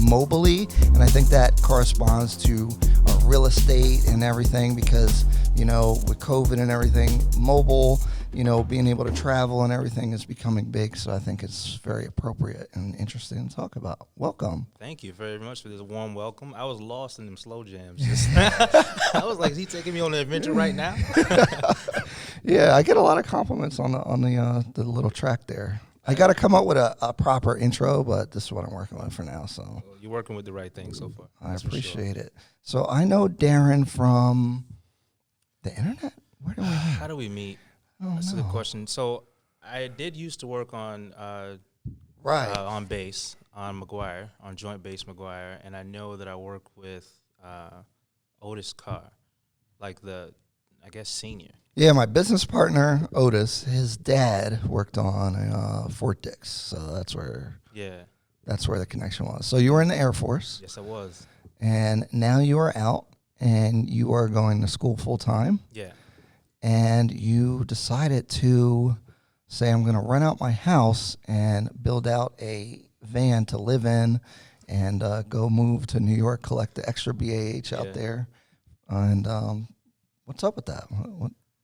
mobily, and I think that corresponds to real estate and everything because, with COVID and everything, mobile, being able to travel and everything is becoming big. So I think it's very appropriate and interesting to talk about. Welcome. Thank you very much for this warm welcome. I was lost in them slow jams. I was like, is he taking me on an adventure right now? Yeah, I get a lot of compliments on the little track there. I got to come up with a proper intro, but this is what I'm working with for now. So Well, you're working with the right thing so far. I appreciate it. So I know Darren from the internet. Where do we meet? How do we meet? That's a good question. So I did used to work on base on McGuire, on Joint Base McGuire, and I know that I work with Otis Carr, like senior. Yeah, my business partner Otis, his dad worked on Fort Dix, so that's where the connection was. So you were in the Air Force. Yes, I was. And now you are out, and you are going to school full time. Yeah. And you decided to say, I'm going to rent out my house and build out a van to live in and go move to New York, collect the extra BAH out there. And what's up with that?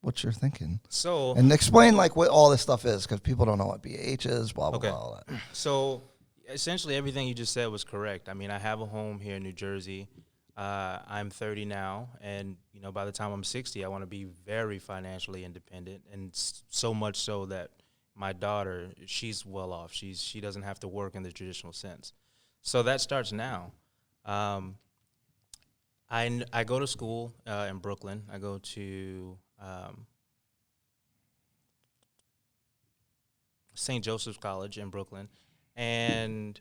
What's your thinking? So, and explain what all this stuff is, because people don't know what BAH is, blah, blah, blah, all that. So essentially everything you just said was correct. I mean, I have a home here in New Jersey. I'm 30 now, and by the time I'm 60, I want to be very financially independent, and so much so that my daughter, she's well off. She doesn't have to work in the traditional sense. So that starts now. I go to school in Brooklyn. I go to St. Joseph's College in Brooklyn, and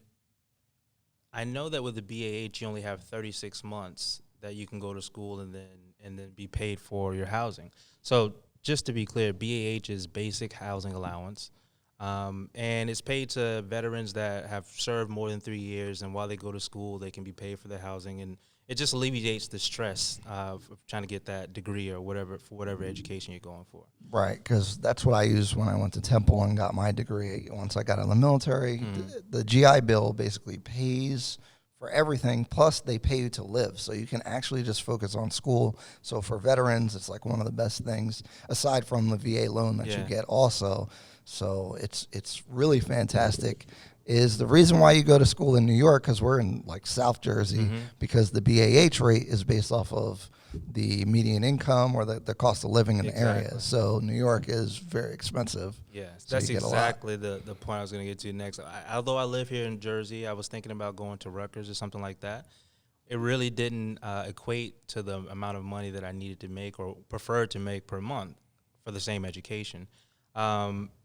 I know that with the BAH, you only have 36 months that you can go to school and then be paid for your housing. So just to be clear, BAH is basic housing allowance, and it's paid to veterans that have served more than 3 years, and while they go to school, they can be paid for their housing, and it just alleviates the stress of trying to get that degree or whatever education you're going for. Right, because that's what I used when I went to Temple and got my degree. Once I got in the military, the GI Bill basically pays for everything, plus they pay you to live. So you can actually just focus on school. So for veterans, it's like one of the best things, aside from the VA loan that you get also. So it's really fantastic. Is the reason why you go to school in New York, because we're in South Jersey, because the BAH rate is based off of the median income or the cost of living in the area. So New York is very expensive. Yeah, so that's exactly the point I was going to get to next. Although I live here in Jersey, I was thinking about going to Rutgers or something like that. It really didn't equate to the amount of money that I needed to make or preferred to make per month for the same education.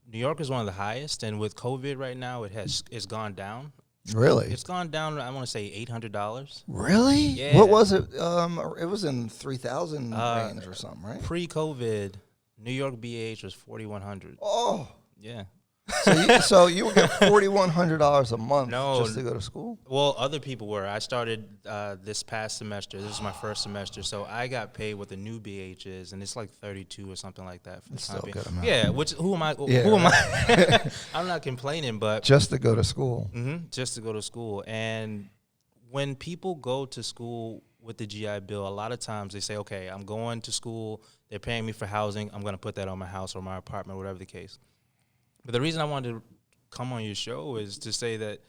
New York is one of the highest, and with COVID right now, it's gone down. Really? It's gone down, I want to say $800. Really? Yeah. What was it? It was in 3,000 range or something, right? Pre-COVID, New York BAH was $4,100. Oh. Yeah. So you would get $4,100 a month just to go to school? Well, other people were. I started this past semester. This is my first semester, so I got paid what the new BH is, and it's like 32 or something like that. It's still a good amount. Yeah. Who am I? I'm not complaining, but just to go to school. Just to go to school. And when people go to school with the GI Bill, a lot of times they say, "Okay, I'm going to school. They're paying me for housing. I'm going to put that on my house or my apartment, whatever the case." But the reason I wanted to come on your show is to say that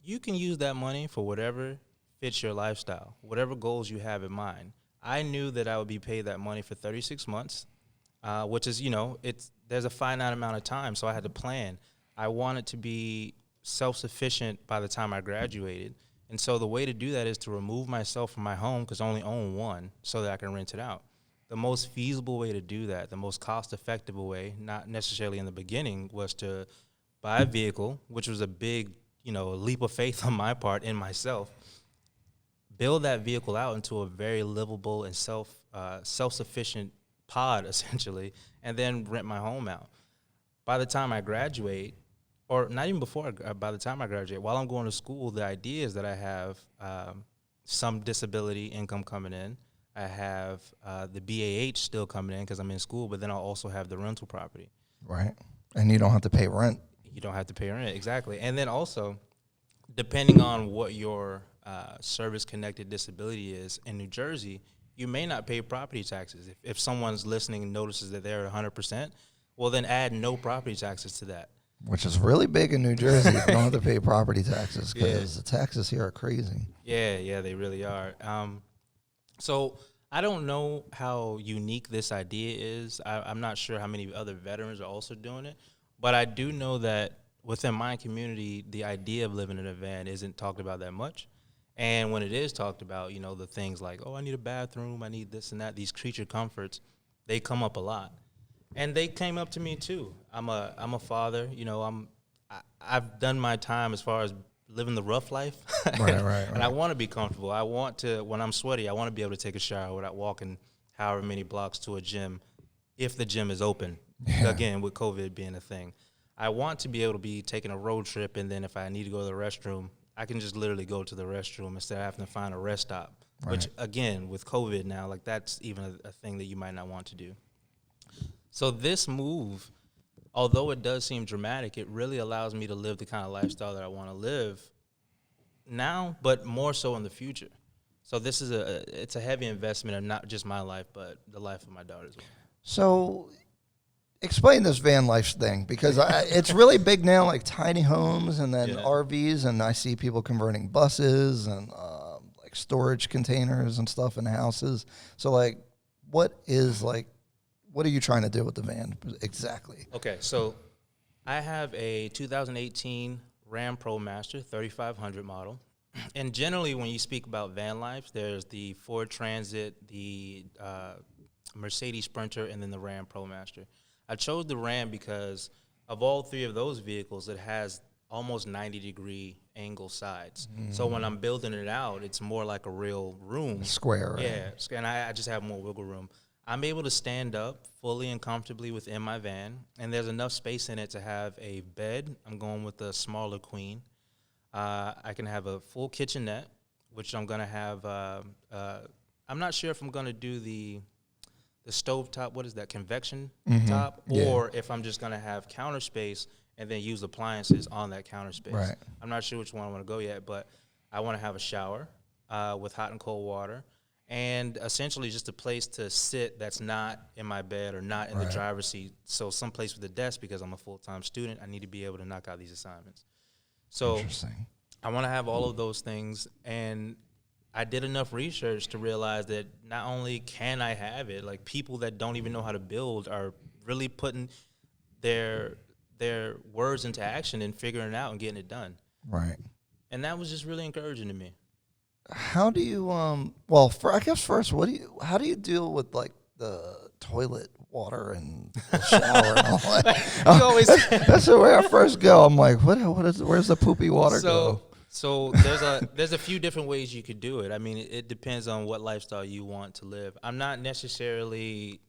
you can use that money for whatever fits your lifestyle, whatever goals you have in mind. I knew that I would be paid that money for 36 months, which is, there's a finite amount of time, so I had to plan. I wanted to be self-sufficient by the time I graduated, and so the way to do that is to remove myself from my home, because I only own one, so that I can rent it out. The most feasible way to do that, the most cost-effective way, not necessarily in the beginning, was to buy a vehicle, which was a big, leap of faith on my part in myself. Build that vehicle out into a very livable and self-sufficient pod, essentially, and then rent my home out. By the time I graduate, or not even before, by the time I graduate, while I'm going to school, the idea is that I have some disability income coming in. I have the BAH still coming in because I'm in school, but then I'll also have the rental property. Right. And you don't have to pay rent. You don't have to pay rent, exactly. And then also, depending on what your service-connected disability is in New Jersey, you may not pay property taxes. If someone's listening and notices that they're 100%, well, then add no property taxes to that. Which is really big in New Jersey. You don't have to pay property taxes because the taxes here are crazy. Yeah, they really are. So I don't know how unique this idea is. I'm not sure how many other veterans are also doing it, but I do know that within my community, the idea of living in a van isn't talked about that much. And when it is talked about, you know, the things like, oh, I need a bathroom, I need this and that, these creature comforts, they come up a lot. And they came up to me too. I'm a father, you know, I've done my time as far as living the rough life. Right. And I want to be comfortable. I want to, when I'm sweaty, I want to be able to take a shower without walking however many blocks to a gym, if the gym is open. Yeah. Again, with COVID being a thing. I want to be able to be taking a road trip, and then if I need to go to the restroom, I can just literally go to the restroom instead of having to find a rest stop. Right. Which, again, with COVID now, like that's even a thing that you might not want to do. So this move, although it does seem dramatic, it really allows me to live the kind of lifestyle that I want to live now, but more so in the future. So this is it's a heavy investment of not just my life, but the life of my daughter as well. So explain this van life thing, because it's really big now, like tiny homes and then RVs, and I see people converting buses and like storage containers and stuff in houses. So like, what are you trying to do with the van exactly? Okay, so I have a 2018 Ram ProMaster 3500 model. And generally when you speak about van life, there's the Ford Transit, the Mercedes Sprinter, and then the Ram ProMaster. I chose the Ram because of all three of those vehicles, it has almost 90-degree angle sides. So when I'm building it out, it's more like a real room. Square, right? Yeah, and I just have more wiggle room. I'm able to stand up fully and comfortably within my van, and there's enough space in it to have a bed. I'm going with a smaller queen. I can have a full kitchenette, which I'm going to have. I'm not sure if I'm going to do the stove top, what is that, convection top, or if I'm just going to have counter space and then use appliances on that counter space. Right. I'm not sure which one I want to go yet, but I want to have a shower with hot and cold water, and essentially just a place to sit that's not in my bed or not in the driver's seat. So someplace with a desk, because I'm a full-time student, I need to be able to knock out these assignments. So I want to have all of those things, and I did enough research to realize that not only can I have it, like people that don't even know how to build are really putting their words into action and figuring it out and getting it done. Right. And that was just really encouraging to me. How do you I guess first, how do you deal with like the toilet water and the shower and all that? That's where I first go. I'm like, where's the poopy water go? So there's a few different ways you could do it. I mean, it depends on what lifestyle you want to live. I'm not necessarily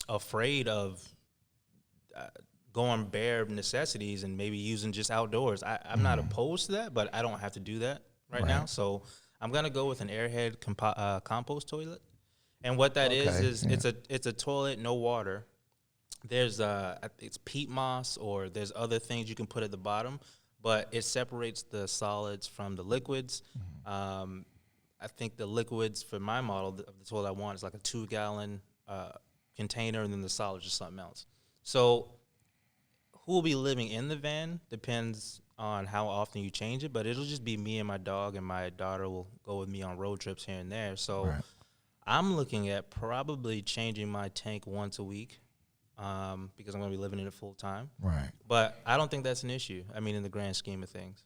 afraid of going bare necessities and maybe using just outdoors. I'm not opposed to that, but I don't have to do that right now. So I'm gonna go with an airhead compost toilet. And what that is it's a toilet, no water. There's it's peat moss, or there's other things you can put at the bottom, but it separates the solids from the liquids. I think the liquids for my model of the toilet I want is like a 2-gallon container, and then the solids just something else. So who will be living in the van depends on how often you change it, but it'll just be me and my dog, and my daughter will go with me on road trips here and there. So I'm looking at probably changing my tank once a week because I'm going to be living in it full time. Right. But I don't think that's an issue. I mean, in the grand scheme of things.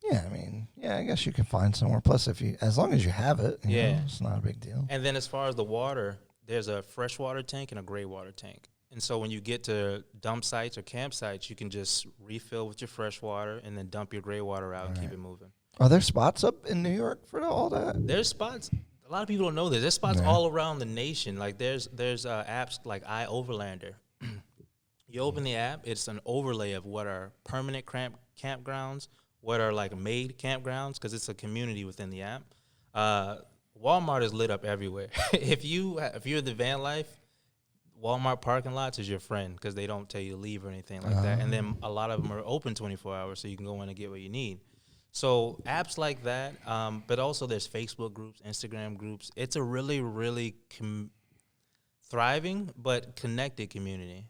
Yeah, I mean, I guess you can find somewhere. Plus, as long as you have it, you know, it's not a big deal. And then as far as the water, there's a freshwater tank and a gray water tank. And so when you get to dump sites or campsites, you can just refill with your fresh water and then dump your gray water out and keep it moving. Are there spots up in New York for all that? There's spots. A lot of people don't know this. There's spots all around the nation. Like there's apps like iOverlander. You open the app, it's an overlay of what are permanent campgrounds, what are like made campgrounds, because it's a community within the app. Walmart is lit up everywhere. If you're the van life, Walmart parking lots is your friend, because they don't tell you to leave or anything like that. And then a lot of them are open 24 hours, so you can go in and get what you need. So apps like that, but also there's Facebook groups, Instagram groups. It's a really, really thriving but connected community.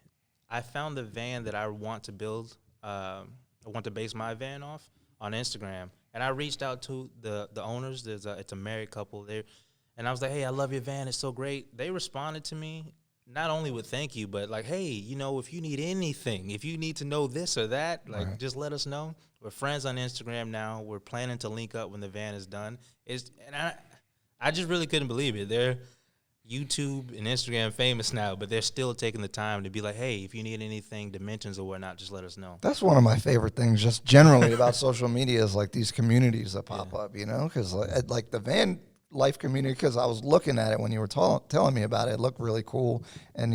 I found the van that I want to build. I want to base my van off on Instagram, and I reached out to the owners. It's a married couple there, and I was like, "Hey, I love your van. It's so great." They responded to me not only with thank you, but like, "Hey, if you need anything, if you need to know this or that, like, just let us know." We're friends on Instagram now. We're planning to link up when the van is done. I just really couldn't believe it. They're YouTube and Instagram famous now, but they're still taking the time to be like, hey, if you need anything, dimensions or whatnot, just let us know. That's one of my favorite things just generally about social media is like these communities that pop up, because like the van life community, because I was looking at it when you were telling me about it. It looked really cool. And,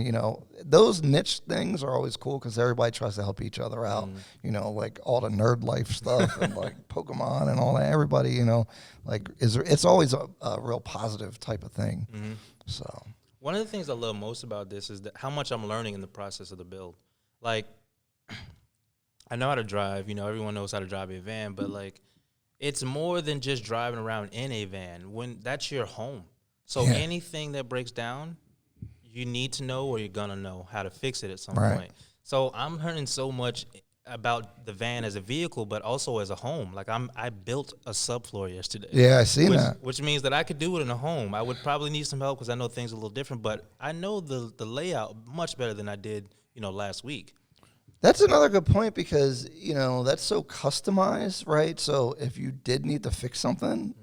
those niche things are always cool because everybody tries to help each other out, like all the nerd life stuff and like Pokemon and all that. Everybody, it's always a real positive type of thing. Mm-hmm. So one of the things I love most about this is how much I'm learning in the process of the build. Like, I know how to drive. Everyone knows how to drive a van, but like, it's more than just driving around in a van. When that's your home, so anything that breaks down, you need to know, or you're gonna know how to fix it at some point. So I'm learning so much about the van as a vehicle, but also as a home. Like I built a subfloor yesterday. Yeah, I seen that. Which means that I could do it in a home. I would probably need some help because I know things are a little different, but I know the layout much better than I did, last week. That's another good point because, that's so customized, right? So if you did need to fix something,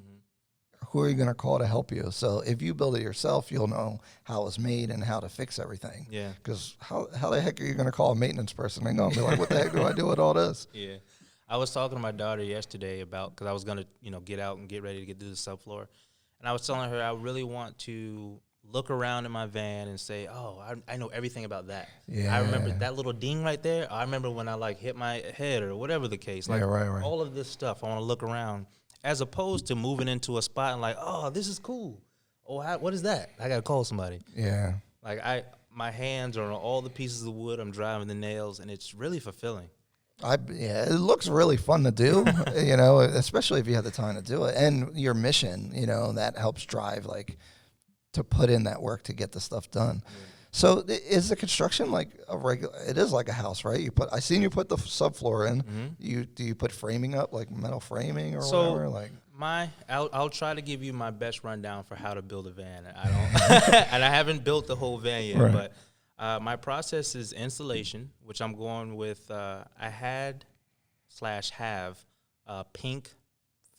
who are you going to call to help you? So if you build it yourself, you'll know how it was made and how to fix everything. Yeah. Because how the heck are you going to call a maintenance person? They're going to be like, what the heck do I do with all this? Yeah. I was talking to my daughter yesterday because I was going to, get out and get ready to do the subfloor. And I was telling her I really want to look around in my van and say, oh, I know everything about that. Yeah. I remember that little ding right there. I remember when I hit my head or whatever the case. Like all of this stuff, I want to look around as opposed to moving into a spot and like, oh, this is cool. Oh, what is that? I got to call somebody. Yeah. Like my hands are on all the pieces of wood. I'm driving the nails, and it's really fulfilling. It looks really fun to do, especially if you have the time to do it. And your mission, that helps drive, to put in that work to get the stuff done. Yeah. So is the construction like a regular? It is like a house, right? I seen you put the subfloor in. Mm-hmm. Do you put framing up, like metal framing or whatever? Like I'll try to give you my best rundown for how to build a van. I don't, and I haven't built the whole van yet, but my process is installation, which I'm going with. I have pink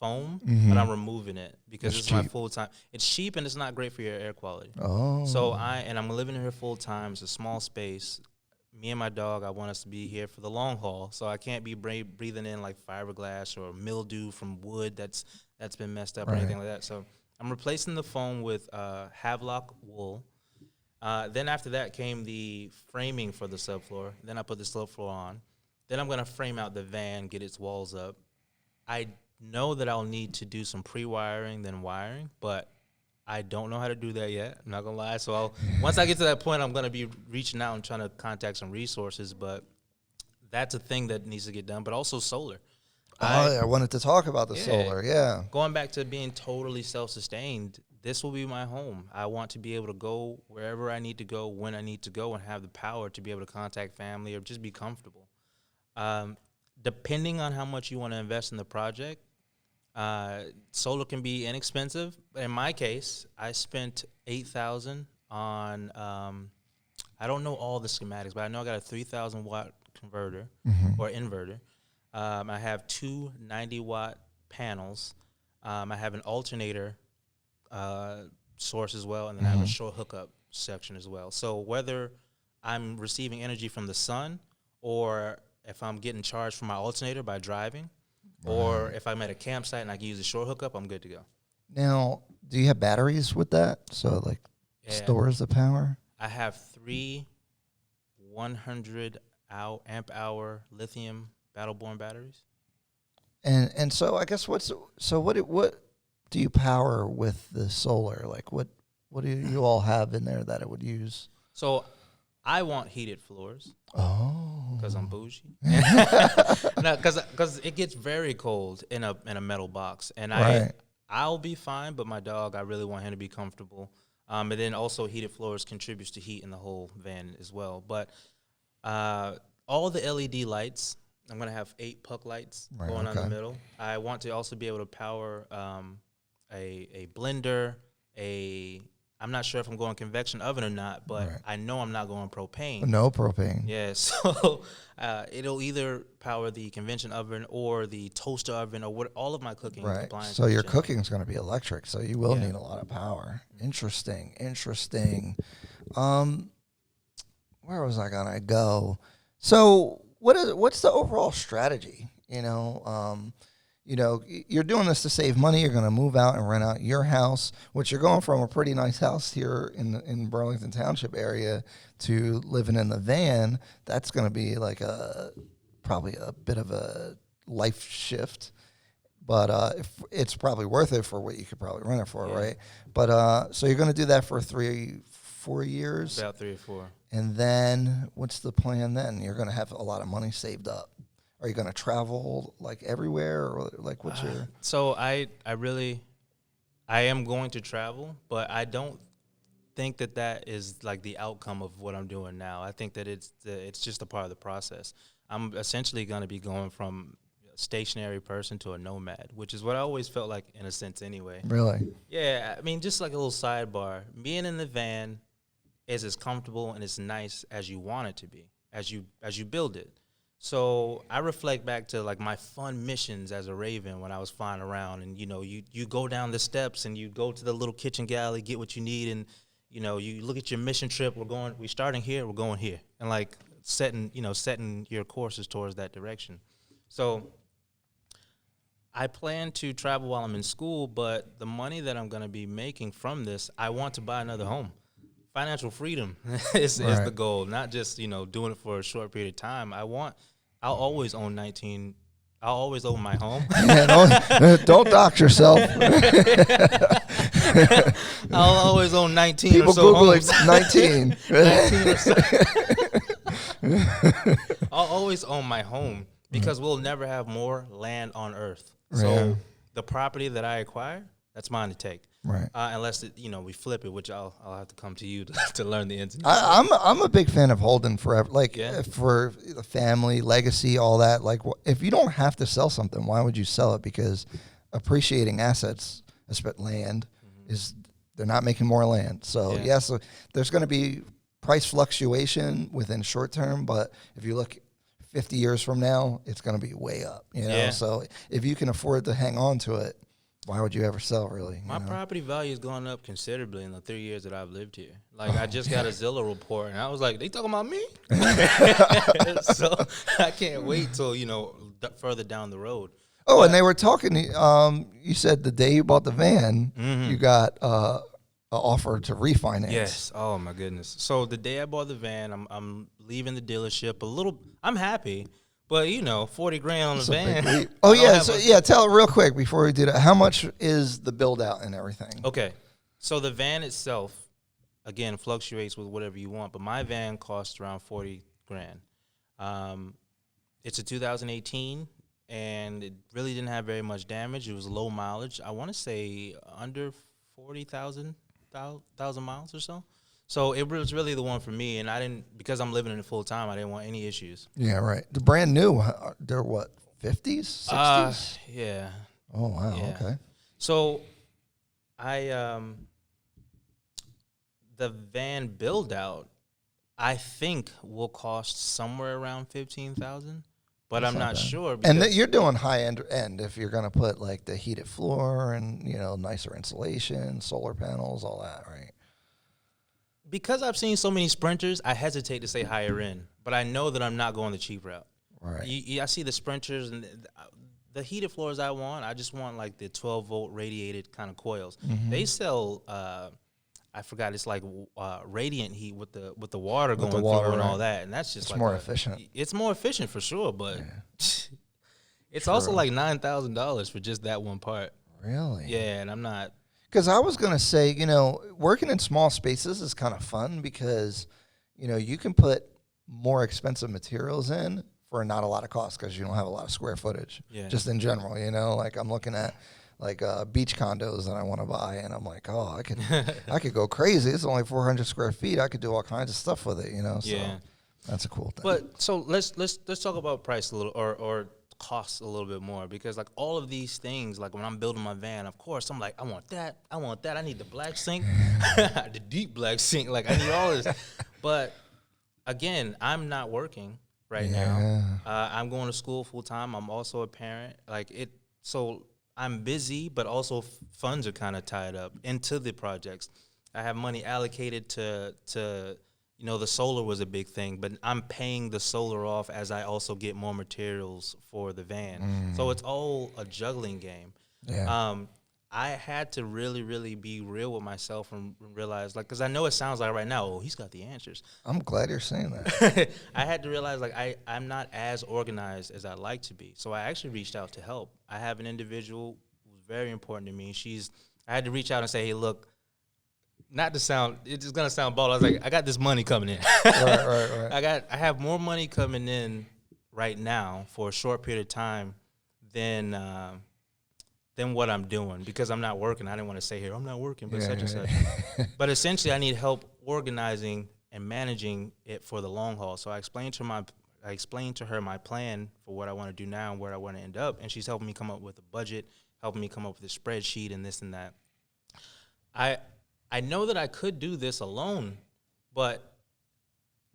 foam, but I'm removing it because it's my full time. It's cheap and it's not great for your air quality. Oh. So I'm living here full time. It's a small space. Me and my dog, I want us to be here for the long haul. So I can't be breathing in like fiberglass or mildew from wood that's been messed up or anything like that. So I'm replacing the foam with Havelock wool. Then after that came the framing for the subfloor. Then I put the subfloor on. Then I'm gonna frame out the van, get its walls up. I know that I'll need to do some pre-wiring then wiring, but I don't know how to do that yet. I'm not gonna lie. So once I get to that point, I'm gonna be reaching out and trying to contact some resources. But that's a thing that needs to get done. But also solar. I wanted to talk about the solar. Yeah. Going back to being totally self-sustained, this will be my home. I want to be able to go wherever I need to go, when I need to go, and have the power to be able to contact family or just be comfortable. Depending on how much you want to invest in the project, solar can be inexpensive. In my case, I spent $8,000 on. I don't know all the schematics, but I know I got a 3,000 watt converter or inverter. I have two 90-watt panels. I have an alternator source as well, and then I have a short hookup section as well. So whether I'm receiving energy from the sun, or if I'm getting charged from my alternator by driving, or if I'm at a campsite and I can use a short hookup, I'm good to go. Now, do you have batteries with that? So, stores the power? I have 3 100 amp hour lithium battle-borne batteries. And so I guess what do you power with the solar? Like what do you all have in there that it would use? So I want heated floors. Oh. because I'm bougie. No, because it gets very cold in a metal box, and I'll be fine, but my dog, I really want him to be comfortable. And then also heated floors contributes to heat in the whole van as well. But all the LED lights, I'm going to have 8 puck lights going on the middle. I want to also be able to power a blender, I'm not sure if I'm going convection oven or not, but I know I'm not going propane. No propane. Yeah, so it'll either power the convection oven or the toaster oven or all of my cooking appliances. So your cooking is going to be electric, so you will need a lot of power. Interesting. Where was I going to go? So what's the overall strategy? You're doing this to save money. You're going to move out and rent out your house, which you're going from a pretty nice house here in Burlington Township area to living in the van. That's going to be like probably a bit of a life shift, but it's probably worth it for what you could probably rent it for, right? But so you're going to do that for 3-4 years? About 3 or 4. And then what's the plan then? You're going to have a lot of money saved up. Are you going to travel like everywhere, or like what's your? So I am going to travel, but I don't think that is like the outcome of what I'm doing now. I think that it's just a part of the process. I'm essentially going to be going from a stationary person to a nomad, which is what I always felt like in a sense anyway. Really? Yeah, I mean, just like a little sidebar, being in the van is as comfortable and as nice as you want it to be, as you build it. So I reflect back to like my fun missions as a Raven when I was flying around, and you go down the steps and you go to the little kitchen galley, get what you need, and you look at your mission trip. We're starting here, we're going here, and like setting your courses towards that direction. So I plan to travel while I'm in school, but the money that I'm going to be making from this, I want to buy another home. Financial freedom is the goal, not just doing it for a short period of time. I'll always own 19. I'll always own my home. Don't dox yourself. I'll always own 19 People or so Google homes. 19. 19 or so. I'll always own my home because we'll never have more land on earth. So the property that I acquire, that's mine to take. Right. Unless we flip it, which I'll have to come to you to learn the ins and outs. I'm a big fan of holding forever, for the family legacy, all that. Like, if you don't have to sell something, why would you sell it? Because appreciating assets, especially land, they're not making more land. So so there's going to be price fluctuation within short term, but if you look 50 years from now, it's going to be way up. So if you can afford to hang on to it, why would you ever sell, really? My property value has gone up considerably in the 3 years that I've lived here. Like, I just got a Zillow report, and I was like, they talking about me? So I can't wait till, further down the road. Oh, and they were talking, you said the day you bought the van, you got an offer to refinance. Yes. Oh, my goodness. So the day I bought the van, I'm leaving the dealership I'm happy. But, $40,000 on the van. Oh, yeah. Tell it real quick before we do that. How much is the build out and everything? Okay. So the van itself, again, fluctuates with whatever you want. But my van costs around $40,000. It's a 2018, and it really didn't have very much damage. It was low mileage. I want to say under 40,000 miles or so. So it was really the one for me, and because I'm living in it full time, I didn't want any issues. Yeah, right. The brand new, they're what, 50s, 60s? Yeah. Oh, wow, yeah. Okay. So the van build out, I think will cost somewhere around $15,000, but I'm not sure. And you're doing high end if you're going to put like the heated floor and, nicer insulation, solar panels, all that, right? Because I've seen so many Sprinters, I hesitate to say higher end, but I know that I'm not going the cheap route. Right. I see the Sprinters and the heated floors I want. I just want like the 12-volt radiated kind of coils. They sell, I forgot, it's like radiant heat with the water going through and all that, and that's just more efficient. It's more efficient for sure, but it's also like $9,000 for just that one part. Really? Yeah, and I'm not. Because I was going to say, working in small spaces is kind of fun because, you can put more expensive materials in for not a lot of cost because you don't have a lot of square footage. Yeah. Just in general, you know, like I'm looking at like beach condos that I want to buy, and I'm like, oh, I could go crazy. It's only 400 square feet. I could do all kinds of stuff with it, you know. So that's a cool thing. But so let's talk about price a little, or costs a little bit more, because like all of these things, like when I'm building my van, of course I'm like, I want that, I need the black sink, the deep black sink, like I need all this. But again, I'm not working right now. I'm going to school full time. I'm also a parent. So I'm busy, but also funds are kind of tied up into the projects. I have money allocated to you know, the solar was a big thing, but I'm paying the solar off as I also get more materials for the van. So it's all a juggling game. I had to really, really be real with myself and realize, like, because I know it sounds like right now, oh, he's got the answers. I'm glad you're saying that. I had to realize, like, I'm not as organized as I'd like to be. So I actually reached out to help. I have an individual who's very important to me. I had to reach out and say, hey, look, not to sound, it's going to sound bold. I was like, I got this money coming in. Right. I have more money coming in right now for a short period of time than what I'm doing, because I'm not working. I didn't want to say here, I'm not working, but such and such. But essentially, I need help organizing and managing it for the long haul. So I explained to her my plan for what I want to do now and where I want to end up, and she's helping me come up with a budget, helping me come up with a spreadsheet and this and that. I know that I could do this alone, but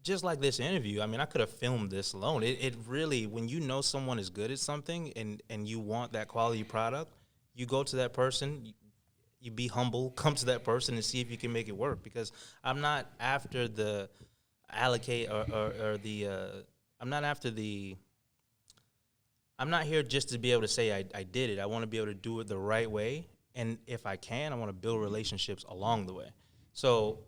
just like this interview, I mean, I could have filmed this alone. It really, when you know someone is good at something and you want that quality product, you go to that person, you be humble, come to that person and see if you can make it work. Because I'm not after the allocate or the I'm not here just to be able to say I did it. I want to be able to do it the right way. And if I can, I want to build relationships along the way. So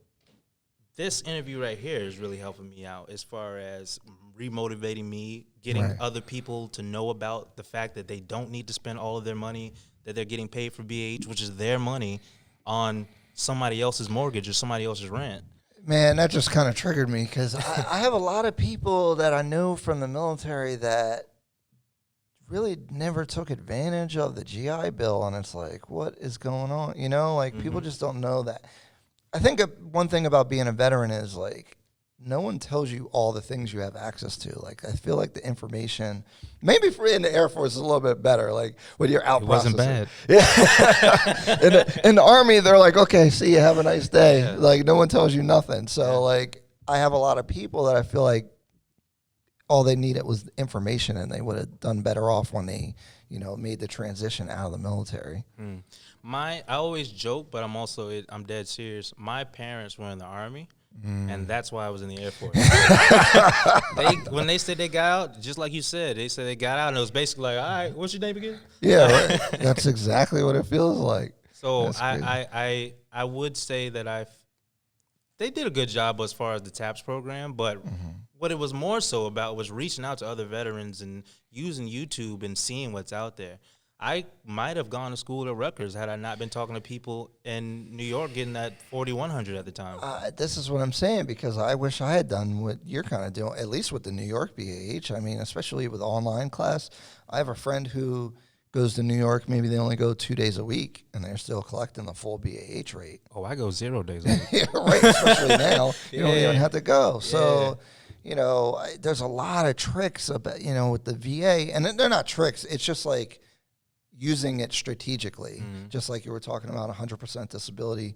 this interview right here is really helping me out as far as remotivating me, getting other people to know about the fact that they don't need to spend all of their money, that they're getting paid for BH, which is their money, on somebody else's mortgage or somebody else's rent. Man, that just kind of triggered me, because I have a lot of people that I know from the military that really never took advantage of the GI Bill, and it's like, what is going on? You know, like people just don't know that. I think one thing about being a veteran is, like, no one tells you all the things you have access to. Like, I feel like the information, maybe in the Air Force, is a little bit better. Like, when you're out processing. It wasn't bad. Yeah. in the Army, they're like, okay, see you, have a nice day. Yeah. Like, no one tells you nothing. So, like, I have a lot of people that I feel like all they needed was information, and they would have done better off when they, you know, made the transition out of the military. I always joke, but I'm dead serious. My parents were in the Army, and that's why I was in the Air Force. When they said they got out, just like you said, they said they got out, and it was basically like, all right, what's your name again? Yeah, right. That's exactly what it feels like. So I would say that they did a good job as far as the TAPS program, but what it was more so about was reaching out to other veterans and using YouTube and seeing what's out there. I might have gone to school at Rutgers had I not been talking to people in New York getting that 4,100 at the time. This is what I'm saying, because I wish I had done what you're kind of doing, at least with the New York BAH. I mean, especially with online class. I have a friend who goes to New York, maybe they only go 2 days a week, and they're still collecting the full BAH rate. Oh, I go 0 days a week. Yeah, right, especially now. You don't even have to go. So, you know, there's a lot of tricks about, you know, with the VA, and they're not tricks. It's just like using it strategically, just like you were talking about 100% disability,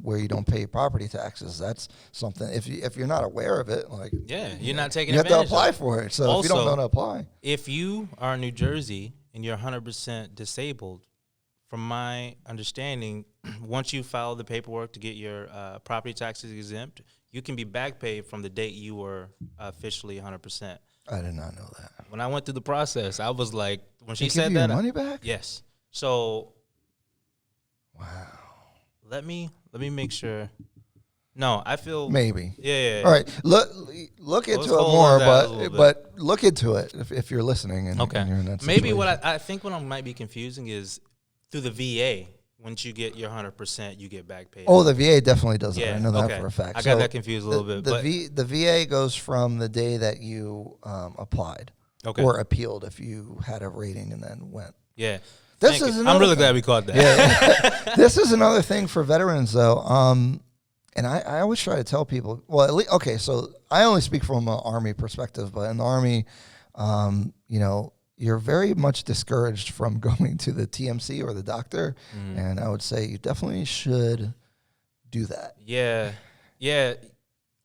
where you don't pay property taxes. That's something, if you're not aware of it, like, you're not taking advantage. You have to apply of it. for it. So also, if you don't know how to apply. If you are in New Jersey and you're 100% disabled, from my understanding, once you file the paperwork to get your property taxes exempt, you can be back paid from the date you were officially 100%. I did not know that. When I went through the process, I was like, when she They said give you that, your money back? yes. So, Wow. let me make sure. No, I feel Maybe. Yeah. All right. Look into it more, but look into it if you're listening and, and you're in that situation. Maybe what I think what I might be confusing is through the VA. once you get your 100%, you get back paid. Oh, the VA definitely does that. Yeah, I know that okay. for a fact. I got that confused a little bit. The VA goes from the day that you applied or appealed if you had a rating and then went. Yeah. I'm really glad we caught that. Yeah. This is another thing for veterans, though. And I always try to tell people, well, at least, okay, so I only speak from an Army perspective, but in the Army, you know, you're very much discouraged from going to the TMC or the doctor. And I would say you definitely should do that. Yeah. Yeah.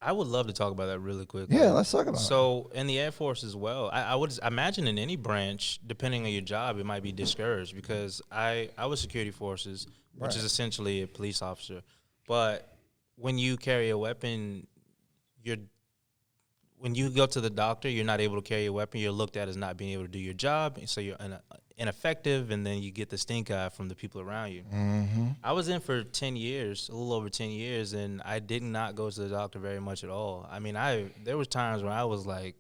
I would love to talk about that really quickly. Yeah, let's talk about it. So in the Air Force as well, I would imagine in any branch, depending on your job, it might be discouraged because I was security forces, which is essentially a police officer. But when you carry a weapon, when you go to the doctor, you're not able to carry a weapon. You're looked at as not being able to do your job, so you're ineffective, and then you get the stink eye from the people around you. I was in for 10 years, a little over 10 years, and I did not go to the doctor very much at all. I mean, there was times where I was like,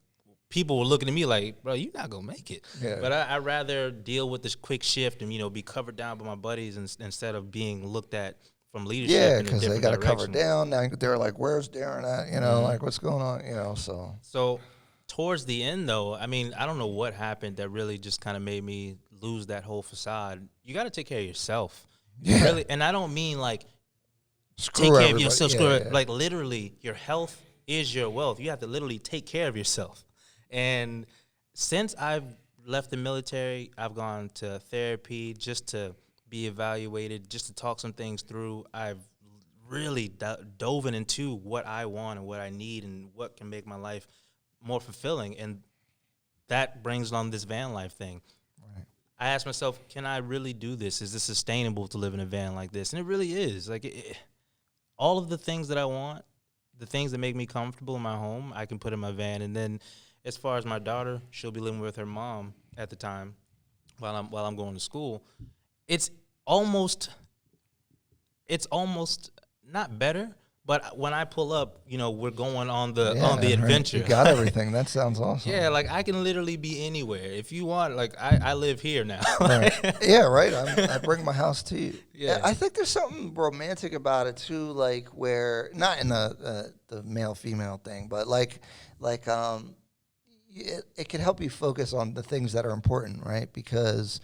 people were looking at me like, bro, you're not going to make it. Yeah. But I'd rather deal with this quick shift and, you know, be covered down by my buddies instead of being looked at from leadership. Yeah, because they got to cover down. Now they're like, "Where's Darren at?" You know, like, "What's going on?" You know, So towards the end, though, I mean, I don't know what happened that really just kind of made me lose that whole facade. You got to take care of yourself. Yeah. Really, and I don't mean like take care of yourself. Like literally, your health is your wealth. You have to literally take care of yourself. And since I've left the military, I've gone to therapy just to be evaluated, just to talk some things through. I've really dove into what I want and what I need and what can make my life more fulfilling. And that brings on this van life thing. Right. I asked myself, can I really do this? Is this sustainable to live in a van like this? And it really is. Like all of the things that I want, the things that make me comfortable in my home, I can put in my van. And then as far as my daughter, she'll be living with her mom at the time while I'm going to school. It's almost not better, but when I pull up, you know, we're going on the adventure. Right. You got everything. That sounds awesome. Yeah, like I can literally be anywhere. If you want, like I live here now. Right. Yeah, right. I bring my house to you. Yeah. I think there's something romantic about it too, like where not in the male female thing, but like it can help you focus on the things that are important, right? Because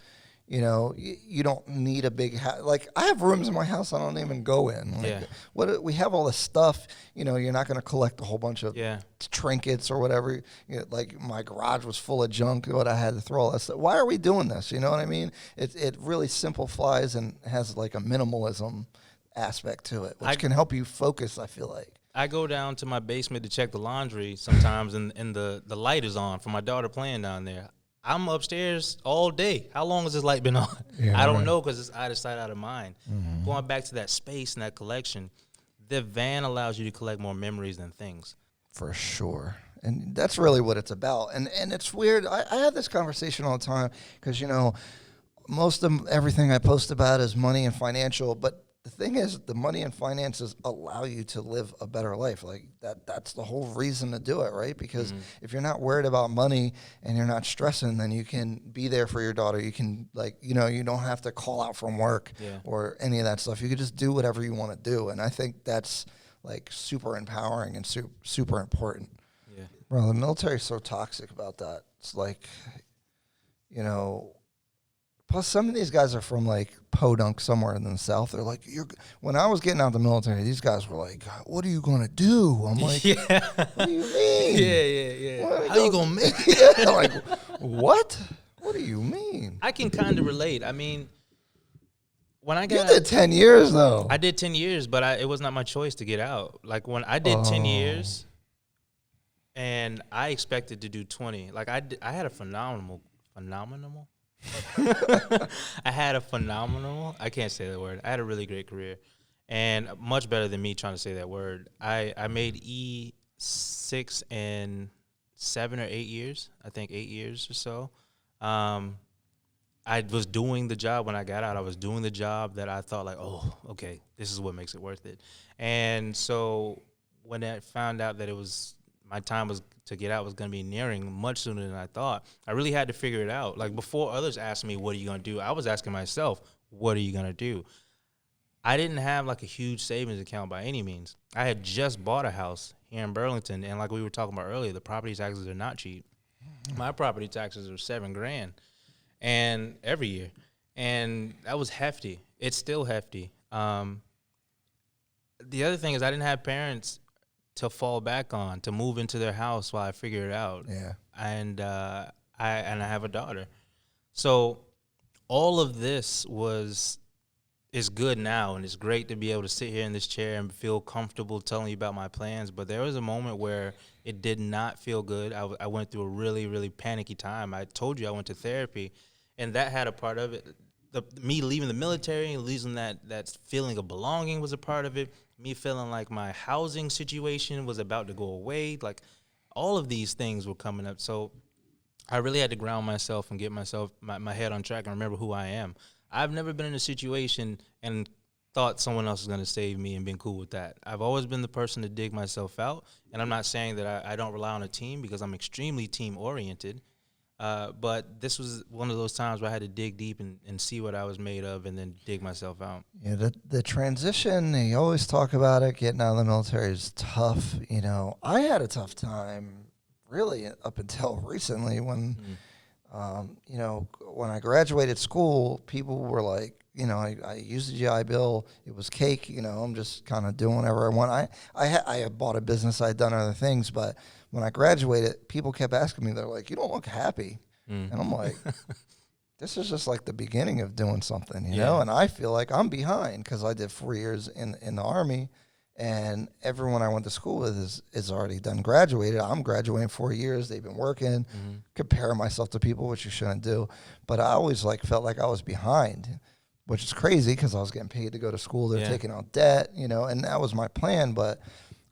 you know, you don't need a big house. Like, I have rooms in my house I don't even go in. Like, we have all this stuff. You know, you're not going to collect a whole bunch of trinkets or whatever. You know, like, my garage was full of junk. What I had to throw all that stuff. Why are we doing this? You know what I mean? It really simplifies and has, like, a minimalism aspect to it, which can help you focus, I feel like. I go down to my basement to check the laundry sometimes, and the light is on for my daughter playing down there. I'm upstairs all day. How long has this light been on? Yeah, I don't know because it's out of sight, out of mind. Mm-hmm. Going back to that space and that collection, the van allows you to collect more memories than things. For sure. And that's really what it's about. And it's weird. I have this conversation all the time because, you know, most of everything I post about is money and financial, but the thing is, the money and finances allow you to live a better life. Like that's the whole reason to do it, right? Because if you're not worried about money and you're not stressing, then you can be there for your daughter. You can, like, you know, you don't have to call out from work or any of that stuff. You can just do whatever you want to do. And I think that's like super empowering and super important. Yeah. Bro, the military is so toxic about that. It's like, you know, plus, some of these guys are from, like, Podunk, somewhere in the South. They're like, when I was getting out of the military, these guys were like, what are you going to do? I'm like, what do you mean? Yeah. How you going to make it? Yeah, like, what? What do you mean? I can kind of relate. I mean, when I got You did 10 years, though. I did 10 years, but it was not my choice to get out. Like, when I did 10 years, and I expected to do 20. Like, I had a phenomenal I had a phenomenal, I can't say that word. I had a really great career and much better than me trying to say that word. I made E6 in 7 or 8 years, I think 8 years or so. I was doing the job when I got out. I was doing the job that I thought like, oh, okay, this is what makes it worth it. And so when I found out that my time to get out was going to be nearing much sooner than I thought, I really had to figure it out. Like, before others asked me, what are you going to do? I was asking myself, what are you going to do? I didn't have like a huge savings account by any means. I had just bought a house here in Burlington, and like we were talking about earlier, the property taxes are not cheap. My property taxes are $7,000, and every year, and that was hefty. It's still hefty. The other thing is I didn't have parents to fall back on, to move into their house while I figure it out. Yeah. And I have a daughter. So all of this is good now, and it's great to be able to sit here in this chair and feel comfortable telling you about my plans. But there was a moment where it did not feel good. I went through a really, really panicky time. I told you I went to therapy, and that had a part of it. Me leaving the military and losing that feeling of belonging was a part of it. Me feeling like my housing situation was about to go away. Like, all of these things were coming up. So I really had to ground myself and get my head on track and remember who I am. I've never been in a situation and thought someone else was going to save me and been cool with that. I've always been the person to dig myself out, and I'm not saying that I don't rely on a team, because I'm extremely team-oriented. But this was one of those times where I had to dig deep and see what I was made of, and then dig myself out. Yeah, the transition, you always talk about it, getting out of the military is tough. You know, I had a tough time really up until recently when, you know, when I graduated school, people were like, you know, I used the GI Bill. It was cake. You know, I'm just kind of doing whatever I want. I had bought a business. I had done other things, but when I graduated, people kept asking me, they're like, you don't look happy. And I'm like, this is just like the beginning of doing something, you know? And I feel like I'm behind because I did 4 years in the Army, and everyone I went to school with is already done graduated. I'm graduating 4 years. They've been working, comparing myself to people, which you shouldn't do. But I always like felt like I was behind, which is crazy because I was getting paid to go to school. They're taking out debt, you know, and that was my plan. But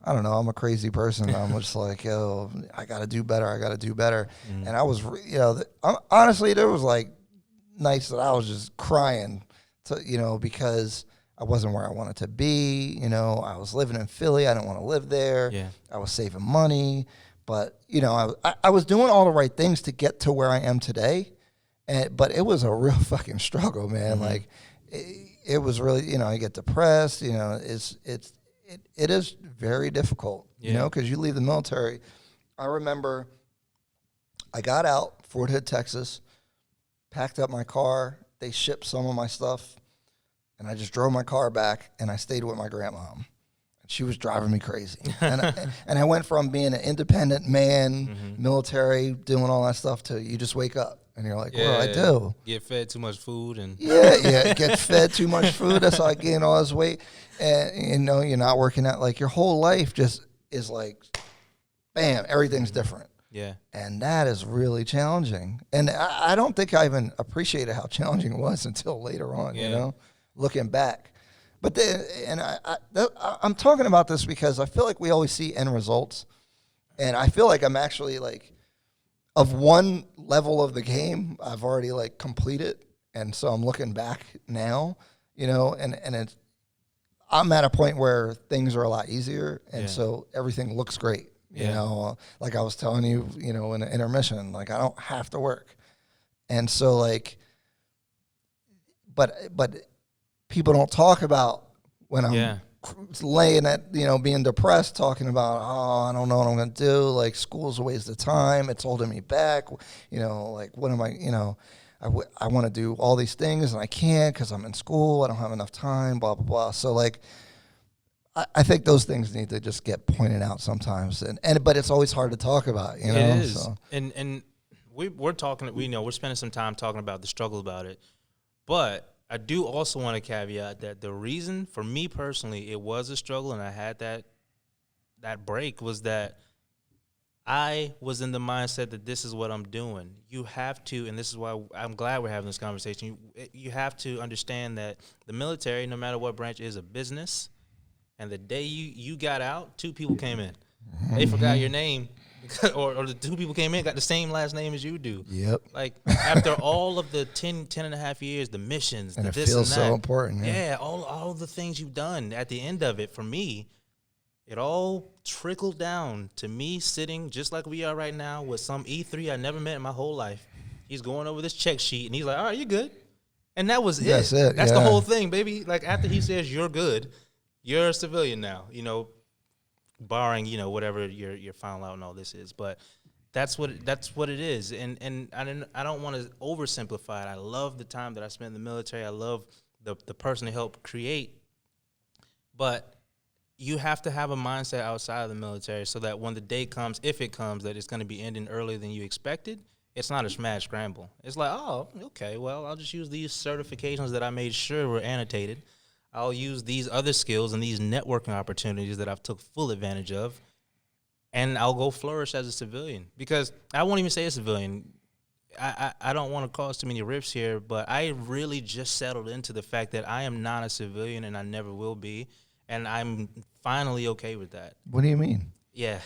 I don't know, I'm a crazy person. I'm just like, yo, I got to do better. And I was, you know, honestly, there was like nights that I was just crying, you know, because I wasn't where I wanted to be. You know, I was living in Philly. I didn't want to live there. Yeah. I was saving money. But, you know, I was doing all the right things to get to where I am today. But it was a real fucking struggle, man. Like, it was really, you know, I get depressed. You know, it is very difficult, you know, because you leave the military. I remember I got out, Fort Hood, Texas, packed up my car. They shipped some of my stuff, and I just drove my car back, and I stayed with my grandmom. She was driving me crazy. And I went from being an independent man, military, doing all that stuff, to you just wake up. And you're like, what do I do? Get fed too much food. And get fed too much food. That's how I gain all this weight. And, you know, you're not working out. Like, your whole life just is like, bam, everything's different. Yeah. And that is really challenging. And I don't think I even appreciated how challenging it was until later on, you know, looking back. But then, and I'm talking about this because I feel like we always see end results. And I feel like I'm actually like, of one level of the game, I've already like completed, and so I'm looking back now, you know, and I'm at a point where things are a lot easier, and so everything looks great, you know. Like I was telling you, you know, in an intermission, like I don't have to work, and so like, but people don't talk about when I'm laying at, you know, being depressed, talking about, oh, I don't know what I'm going to do. Like, school's a waste of time. It's holding me back. You know, like, what am I, you know, I want to do all these things and I can't because I'm in school. I don't have enough time, blah, blah, blah. So, like, I think those things need to just get pointed out sometimes. But it's always hard to talk about, you know? It is. So. And we're talking, we know we're spending some time talking about the struggle about it. But I do also want to caveat that the reason, for me personally, it was a struggle and I had that break was that I was in the mindset that this is what I'm doing. You have to, and this is why I'm glad we're having this conversation, you have to understand that the military, no matter what branch, is a business. And the day you got out, 2 people came in. They forgot your name. or the 2 people came in, got the same last name as you do. Yep. Like, after all of the 10 and a half years, the missions, and the it this feels and that. so important. Yeah, all the things you've done. At the end of it, for me, it all trickled down to me sitting just like we are right now with some E3 I never met in my whole life. He's going over this check sheet, and he's like, all right, you're good. And that was it. That's it. That's the whole thing, baby. Like, after he says you're good, you're a civilian now, barring, whatever your final out and all this is. But that's what it is. And I don't want to oversimplify it. I love the time that I spent in the military. I love the person to help create. But you have to have a mindset outside of the military so that when the day comes, if it comes, that it's going to be ending earlier than you expected. It's not a smash scramble. It's like, oh, okay, well, I'll just use these certifications that I made sure were annotated. I'll use these other skills and these networking opportunities that I've took full advantage of, and I'll go flourish as a civilian. Because I won't even say a civilian. I don't want to cause too many rifts here, but I really just settled into the fact that I am not a civilian and I never will be, and I'm finally okay with that. What do you mean? Yeah,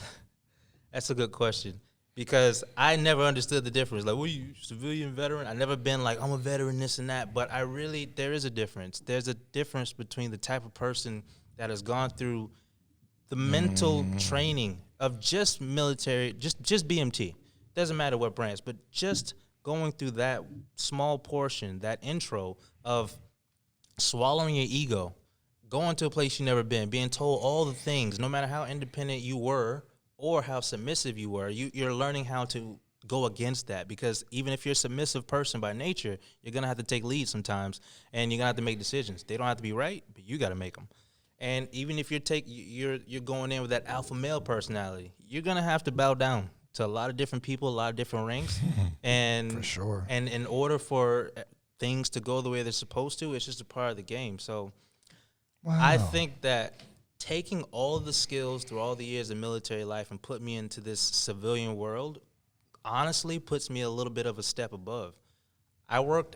that's a good question. Because I never understood the difference. Like, what are you, civilian, veteran? I never been like, I'm a veteran, this and that. But there is a difference. There's a difference between the type of person that has gone through the mental training of just military, just BMT. Doesn't matter what branch, but just going through that small portion, that intro of swallowing your ego, going to a place you've never been, being told all the things, no matter how independent you were, or how submissive you were, you're learning how to go against that. Because even if you're a submissive person by nature, you're going to have to take lead sometimes, and you're going to have to make decisions. They don't have to be right, but you got to make them. And even if you're going in with that alpha male personality, you're going to have to bow down to a lot of different people, a lot of different ranks. And For sure. And in order for things to go the way they're supposed to, it's just a part of the game. So I think that taking all of the skills through all the years of military life and put me into this civilian world honestly puts me a little bit of a step above. I worked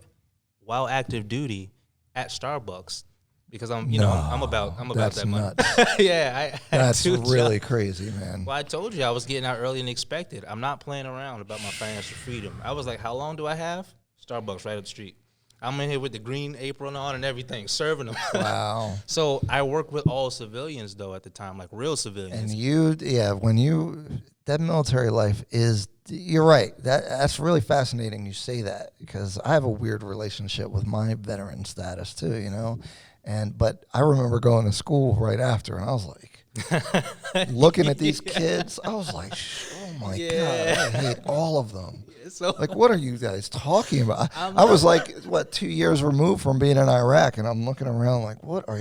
while active duty at Starbucks because I'm about that money. Yeah, that's really crazy, man. Well, I told you I was getting out earlier than expected. I'm not playing around about my financial freedom. I was like, how long do I have? Starbucks right up the street. I'm in here with the green apron on and everything, serving them. Wow. So I worked with all civilians, though, at the time, like real civilians. And that military life is, you're right. That's really fascinating you say that, because I have a weird relationship with my veteran status too, but I remember going to school right after, and I was like, looking at these kids, I was like, oh my God, I hate all of them. So, like, what are you guys talking about? I was like, 2 years removed from being in Iraq, and I'm looking around like, what are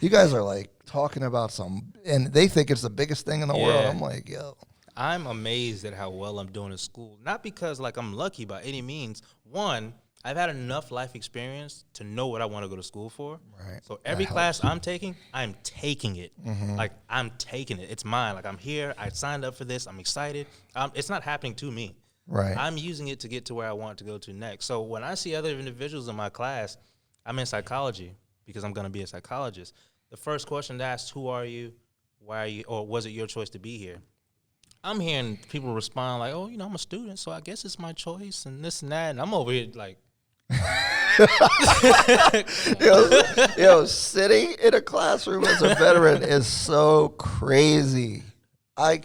you guys are like talking about and they think it's the biggest thing in the world. I'm like, yo. I'm amazed at how well I'm doing in school. Not because, like, I'm lucky by any means. One, I've had enough life experience to know what I want to go to school for. Right. So every class I'm taking it. Mm-hmm. Like, I'm taking it. It's mine. Like, I'm here. I signed up for this. I'm excited. It's not happening to me. Right. I'm using it to get to where I want to go to next. So when I see other individuals in my class, I'm in psychology because I'm going to be a psychologist. The first question to ask, who are you? Why are you? Or was it your choice to be here? I'm hearing people respond like, oh, I'm a student, so I guess it's my choice and this and that. And I'm over here like. Sitting in a classroom as a veteran is so crazy. I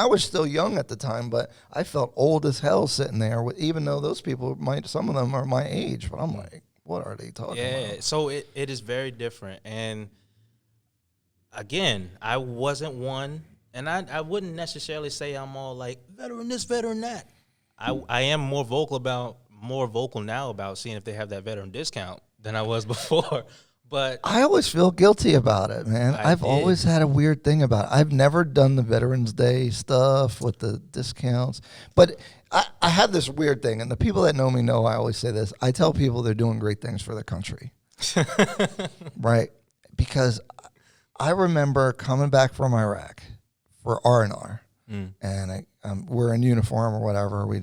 was still young at the time, but I felt old as hell sitting there, even though those people some of them are my age. But I'm like, what are they talking about? Yeah, so it is very different. And again, I wasn't one, and I wouldn't necessarily say I'm all like veteran this, veteran that. I am more vocal now about seeing if they have that veteran discount than I was before. But I always feel guilty about it, man. I've always had a weird thing about it. I've never done the Veterans Day stuff with the discounts. But I have this weird thing, and the people that know me know I always say this. I tell people they're doing great things for the country. Right? Because I remember coming back from Iraq for R&R. And we're in uniform or whatever. We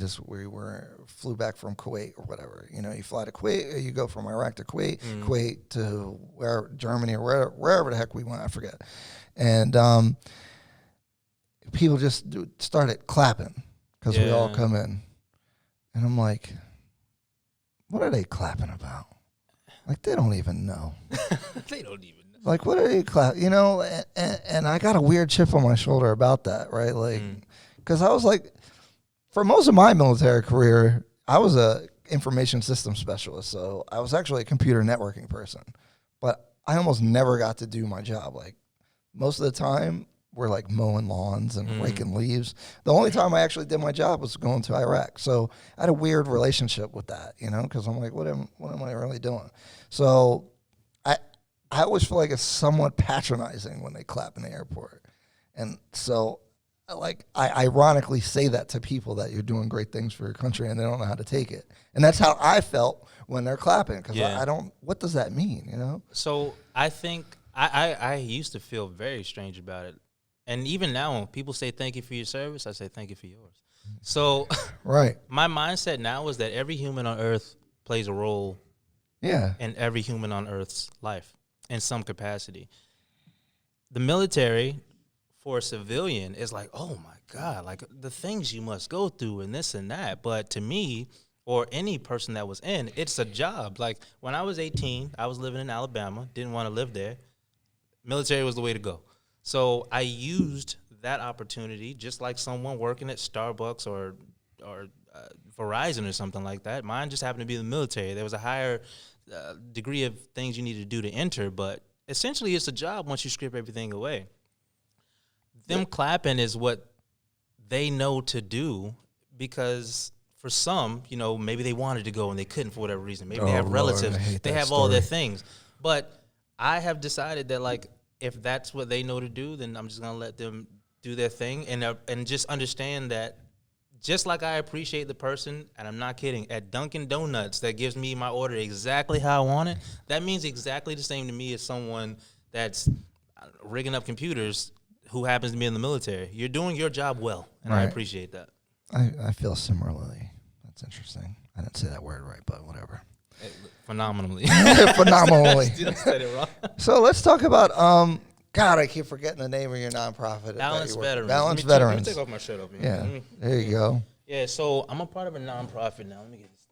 flew back from Kuwait or whatever. You fly to Kuwait, you go from Iraq to Kuwait, Kuwait to Germany or wherever the heck we went, I forget. And people just started clapping because we all come in. And I'm like, what are they clapping about? Like, they don't even know. They don't even know. Like, what are they clapping? And I got a weird chip on my shoulder about that, right? Like, because I was like, for most of my military career, I was a information system specialist, so I was actually a computer networking person, but I almost never got to do my job. Like most of the time, we're like mowing lawns and raking leaves. The only time I actually did my job was going to Iraq. So I had a weird relationship with that, because I'm like, what am I really doing? So I always feel like it's somewhat patronizing when they clap in the airport. And so I ironically say that to people that you're doing great things for your country and they don't know how to take it. And that's how I felt when they're clapping, because I don't, what does that mean, So I think I used to feel very strange about it. And even now, when people say thank you for your service, I say thank you for yours. So right. My mindset now is that every human on earth plays a role in every human on earth's life in some capacity. The military, for a civilian, is like, oh, my God, like the things you must go through and this and that. But to me, or any person that was in, it's a job. Like when I was 18, I was living in Alabama, didn't want to live there. Military was the way to go. So I used that opportunity, just like someone working at Starbucks or Verizon or something like that. Mine just happened to be the military. There was a higher degree of things you needed to do to enter, but essentially it's a job once you strip everything away. Them clapping is what they know to do, because for some, maybe they wanted to go and they couldn't for whatever reason. Maybe they have relatives. They have all their things. But I have decided that, like, if that's what they know to do, then I'm just going to let them do their thing and just understand that just like I appreciate the person, and I'm not kidding, at Dunkin' Donuts that gives me my order exactly how I want it, that means exactly the same to me as someone that's rigging up computers who happens to be in the military. You're doing your job well, and I appreciate that. I feel similarly. That's interesting. I didn't say that word right, but whatever. Phenomenally. Phenomenally. I said it wrong. So let's talk about, God, I keep forgetting the name of your nonprofit. Balance Veterans. Balance Veterans. Let me take off my shirt over here. Yeah, there you go. Yeah, so I'm a part of a nonprofit now. Let me get this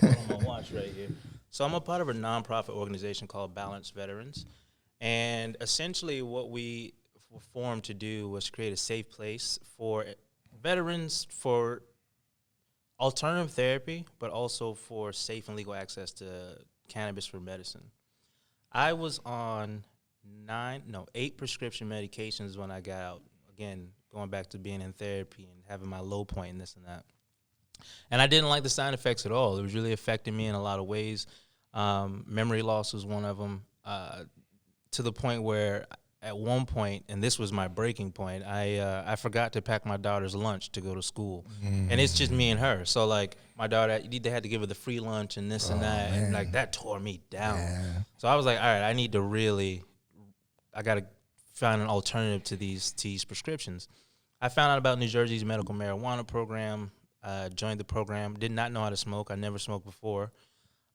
thing off. On my watch right here. So I'm a part of a nonprofit organization called Balance Veterans. And essentially what we were formed to do was create a safe place for veterans, for alternative therapy, but also for safe and legal access to cannabis for medicine. I was on 8 prescription medications when I got out. Again, going back to being in therapy and having my low point and this and that. And I didn't like the side effects at all. It was really affecting me in a lot of ways. Memory loss was one of them, to the point where at one point, and this was my breaking point, I forgot to pack my daughter's lunch to go to school. And it's just me and her. So, like, my daughter, they had to give her the free lunch and this and that. Man. And, like, that tore me down. Yeah. So I was like, all right, I got to find an alternative to these prescriptions. I found out about New Jersey's medical marijuana program, joined the program, did not know how to smoke. I never smoked before,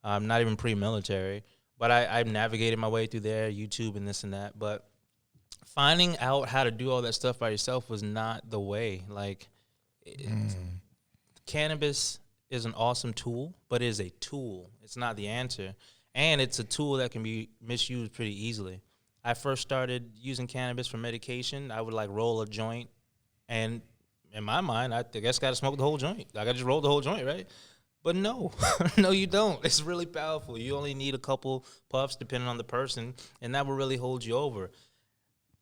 not even pre-military. But I navigated my way through there, YouTube and this and that. But finding out how to do all that stuff by yourself was not the way. Like, cannabis is an awesome tool, but it is a tool. It's not the answer. And it's a tool that can be misused pretty easily. I first started using cannabis for medication. I would, like, roll a joint. And in my mind, I guess got to smoke the whole joint. I got to just roll the whole joint, right? But no, no, you don't. It's really powerful. You only need a couple puffs depending on the person, and that will really hold you over.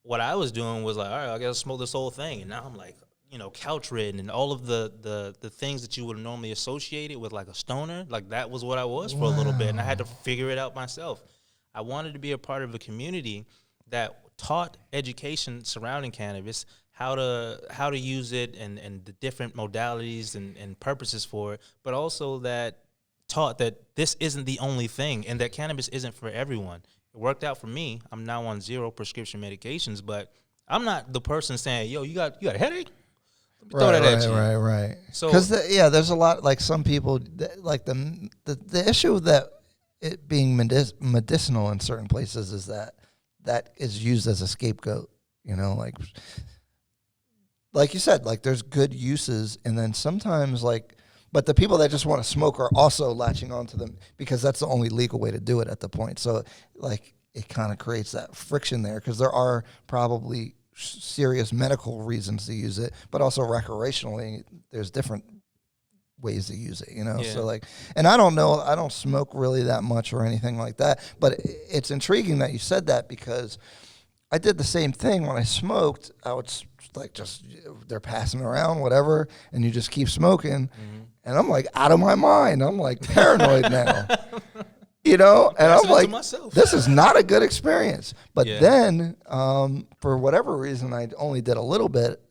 What I was doing was like, all right, I got to smoke this whole thing. And now I'm like, couch ridden and all of the things that you would normally associate it with, like a stoner. Like, that was what I was for a little bit, and I had to figure it out myself. I wanted to be a part of a community that taught education surrounding cannabis, how to use it and the different modalities and purposes for it, but also that taught that this isn't the only thing and that cannabis isn't for everyone. It worked out for me. I'm now on 0 prescription medications, but I'm not the person saying, yo, you got a headache? Let me throw that at you. Right. So, because there's a lot, like, some people, like the issue that it being medicinal in certain places is that is used as a scapegoat, like you said, like, there's good uses, and then sometimes, like, but the people that just want to smoke are also latching onto them because that's the only legal way to do it at the point. So, like, it kind of creates that friction there because there are probably serious medical reasons to use it, but also recreationally, there's different ways to use it, you know? Yeah. So like, and I don't know, I don't smoke really that much or anything like that, but it's intriguing that you said that because I did the same thing when I smoked. I would like just, they're passing around, whatever, and you just keep smoking. Mm-hmm. And I'm like out of my mind. I'm like paranoid now, you know? And I'm like, this is not a good experience. But then, for whatever reason, I only did a little bit,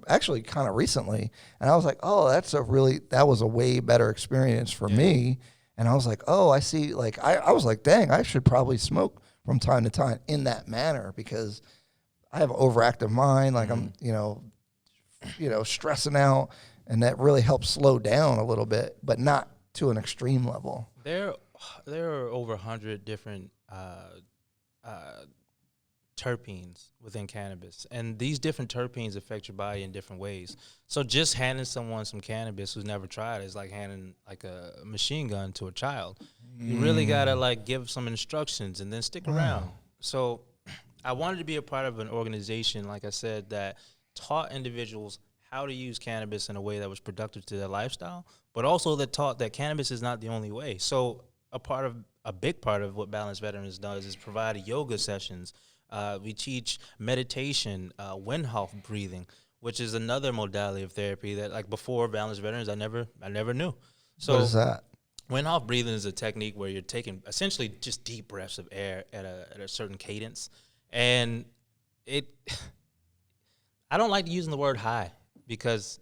actually kind of recently. And I was like, oh, that was a way better experience for me. And I was like, oh, I see. Like, I was like, dang, I should probably smoke from time to time in that manner because I have an overactive mind. Like I'm, you know, stressing out. And that really helps slow down a little bit, but not to an extreme level. There are over 100 different terpenes within cannabis, and these different terpenes affect your body in different ways. So just handing someone some cannabis who's never tried is like handing like a machine gun to a child. You really gotta like give some instructions and then stick around. So I wanted to be a part of an organization, like I said, that taught individuals how to use cannabis in a way that was productive to their lifestyle, but also that taught that cannabis is not the only way. So a big part of what Balanced Veterans does is provide yoga sessions. We teach meditation, Wim breathing, which is another modality of therapy that, like, before Balanced Veterans, I never knew. So what is that? Wim breathing is a technique where you're taking essentially just deep breaths of air at a certain cadence, and I don't like using the word high because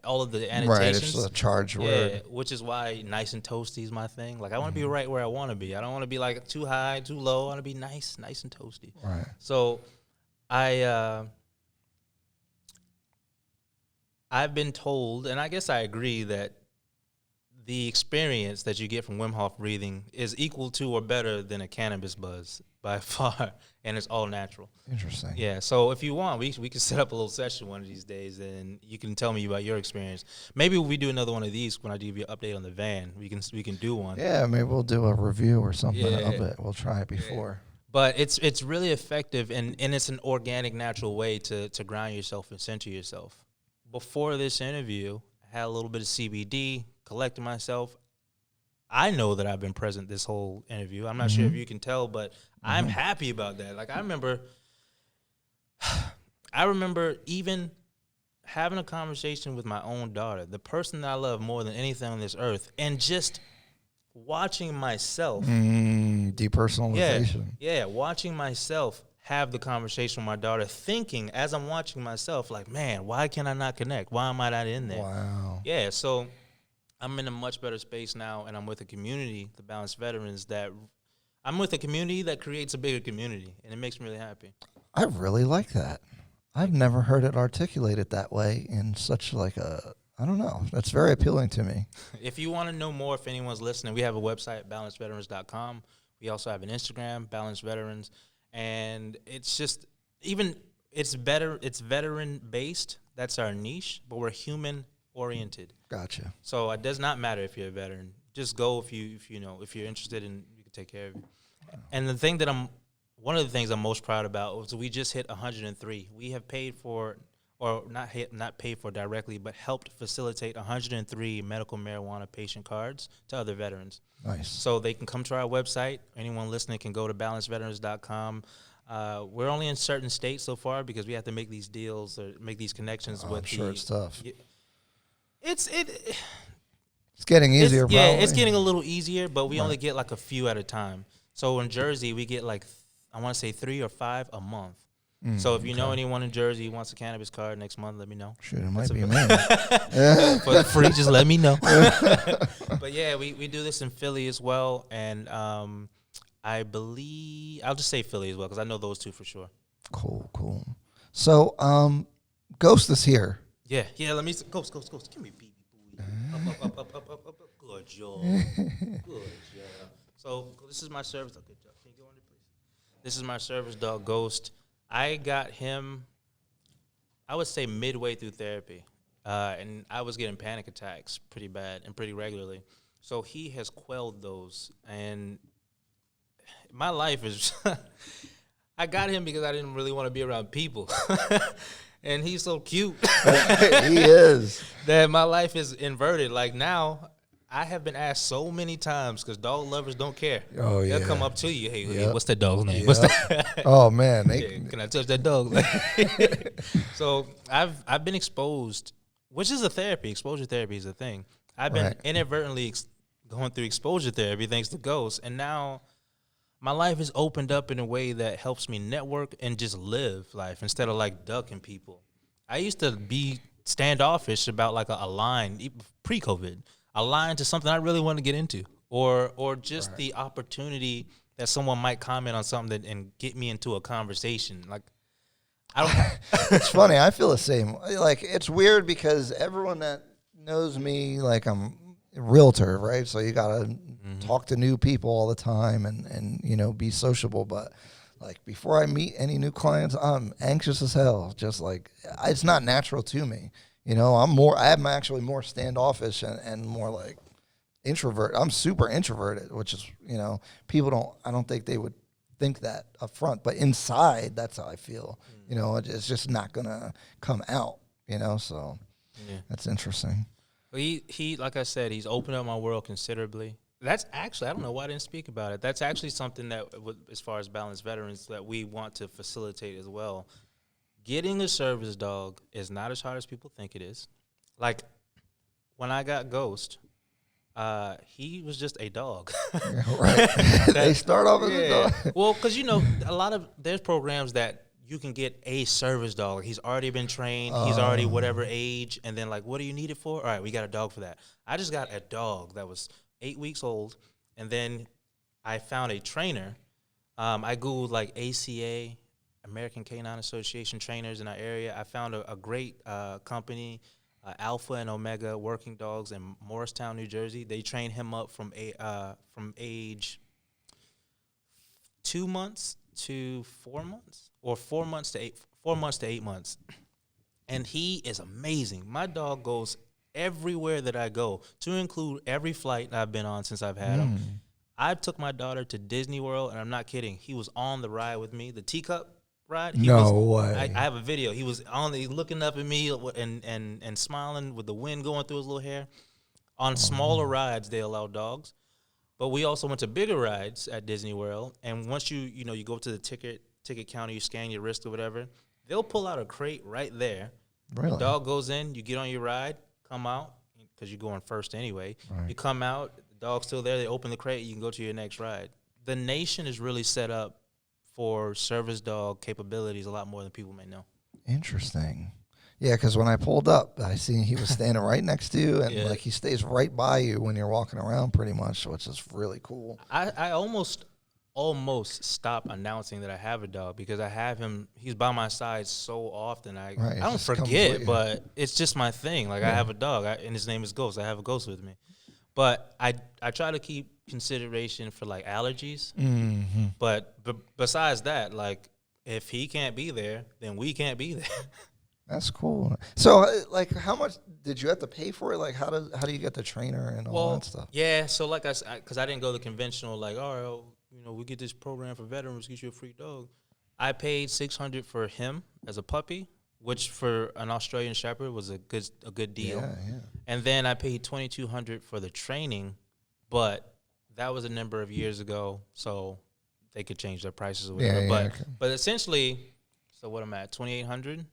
all of the annotations. Right, it's a charged word. Which is why nice and toasty is my thing. Like, I want to be right where I want to be. I don't want to be like too high, too low. I want to be nice and toasty. Right. So I've been told, and I guess I agree, that the experience that you get from Wim Hof breathing is equal to or better than a cannabis buzz by far, and it's all natural. Interesting. Yeah, so if you want, we can set up a little session one of these days, and you can tell me about your experience. Maybe we do another one of these when I give you an update on the van. We can do one. Yeah, maybe we'll do a review or something of it. We'll try it before. But it's really effective, and it's an organic, natural way to ground yourself and center yourself. Before this interview, I had a little bit of CBD, collected myself. I know that I've been present this whole interview. I'm not sure if you can tell, but I'm happy about that. Like, I remember even having a conversation with my own daughter, the person that I love more than anything on this earth, and just watching myself. Depersonalization. Yeah, watching myself have the conversation with my daughter, thinking as I'm watching myself, like, man, why can I not connect? Why am I not in there? Wow. Yeah, so I'm in a much better space now, and I'm with a community, the Balanced Veterans, I'm with a community that creates a bigger community, and it makes me really happy. I really like that. I've never heard it articulated that way in such like I don't know. That's very appealing to me. If you want to know more, if anyone's listening, we have a website, balancedveterans.com. We also have an Instagram, Balanced Veterans, and it's just it's veteran-based. That's our niche, but we're human-oriented. Gotcha. So it does not matter if you're a veteran. Just go if you're interested in, we can take care of you. And one of the things I'm most proud about was we just hit 103. We have paid for, or not paid for directly, but helped facilitate 103 medical marijuana patient cards to other veterans. Nice. So they can come to our website. Anyone listening can go to balancedveterans.com. We're only in certain states so far because we have to make these deals or make these connections with. I'm sure it's tough. It's getting easier. Probably. It's getting a little easier, but we only get like a few at a time. So in Jersey, we get like, I want to say 3 or 5 a month. So if you know anyone in Jersey who wants a cannabis card next month, let me know. Shoot, it might be me. For free, just let me know. But yeah, we do this in Philly as well, and I believe I'll just say Philly as well because I know those two for sure. Cool. So Ghost is here. Yeah. Let me Ghost. Give me baby booty. Up. Good job. So this is my service dog. Good job. Can you go under, please? This is my service dog, Ghost. I got him, I would say, midway through therapy, and I was getting panic attacks pretty bad and pretty regularly. So he has quelled those, and my life is I got him because I didn't really want to be around people. and he's so cute. He is. That my life is inverted. Like now, I have been asked so many times because dog lovers don't care. Oh, yeah. They'll come up to you. Hey, Yep. what's that dog's name? Yep. What's that? Oh man, Yeah, can I touch that dog? So I've been exposed, which is a therapy. Exposure therapy is a thing. I've been inadvertently going through exposure therapy thanks to ghosts, and now my life is opened up in a way that helps me network and just live life instead of like ducking people. I used to be standoffish about like a line pre-COVID, a line to something I really wanted to get into, or just the opportunity that someone might comment on something and get me into a conversation. Like, I don't. It's funny. I feel the same. Like, it's weird because everyone that knows me, like, I'm a realtor, right? So you gotta talk to new people all the time and you know, be sociable. But like, before I meet any new clients, I'm anxious as hell. Just like, it's not natural to me. You know, I'm actually more standoffish and more like introvert. I'm super introverted, which is, you know, I don't think they would think that up front, but inside, that's how I feel. You know, it's just not gonna come out, you know, so that's interesting. Well, he like I said, he's opened up my world considerably. That's actually, I don't know why I didn't speak about it. That's actually something that, as far as balanced veterans, that we want to facilitate as well. Getting a service dog is not as hard as people think it is. Like, when I got Ghost, he was just a dog. Right. They start off as a dog. Well, because, you know, there's programs that you can get a service dog. He's already been trained. He's already whatever age. And then, like, what do you need it for? All right, we got a dog for that. I just got a dog that was 8 weeks old. And then I found a trainer. I Googled, like, ACA, American Canine Association trainers in our area. I found a great company, Alpha and Omega Working Dogs in Morristown, New Jersey. They train him up from age 2 months to 4 months, or 4 months to 8 months. And he is amazing. My dog goes everywhere that I go, to include every flight I've been on since I've had him. I took my daughter to Disney World, and I'm not kidding. He was on the ride with me, the teacup ride. No way. I have a video. He was looking up at me and smiling with the wind going through his little hair. On smaller rides, they allow dogs. But we also went to bigger rides at Disney World. And once you go to the ticket counter, you scan your wrist or whatever, they'll pull out a crate right there. Really? The dog goes in, you get on your ride, come out, because you're going first anyway. Right. You come out, the dog's still there, they open the crate, you can go to your next ride. The nation is really set up for service dog capabilities a lot more than people may know. Interesting. Yeah, because when I pulled up, I seen he was standing right next to you, and like he stays right by you when you're walking around, pretty much, which is really cool. I almost stop announcing that I have a dog because I have him. He's by my side so often. I don't forget, but it's just my thing. Like I have a dog, and his name is Ghost. I have a Ghost with me, but I try to keep consideration for like allergies. Mm-hmm. But besides that, like if he can't be there, then we can't be there. That's cool. So, like, how much did you have to pay for it? Like, how do you get the trainer and all that stuff? Yeah, so like because I didn't go the conventional, like, all right, we get this program for veterans, get you a free dog. I paid $600 for him as a puppy, which for an Australian Shepherd was a good deal. Yeah. And then I paid $2,200 for the training, but that was a number of years ago, so they could change their prices or whatever. But essentially, so what am I at, $2,800?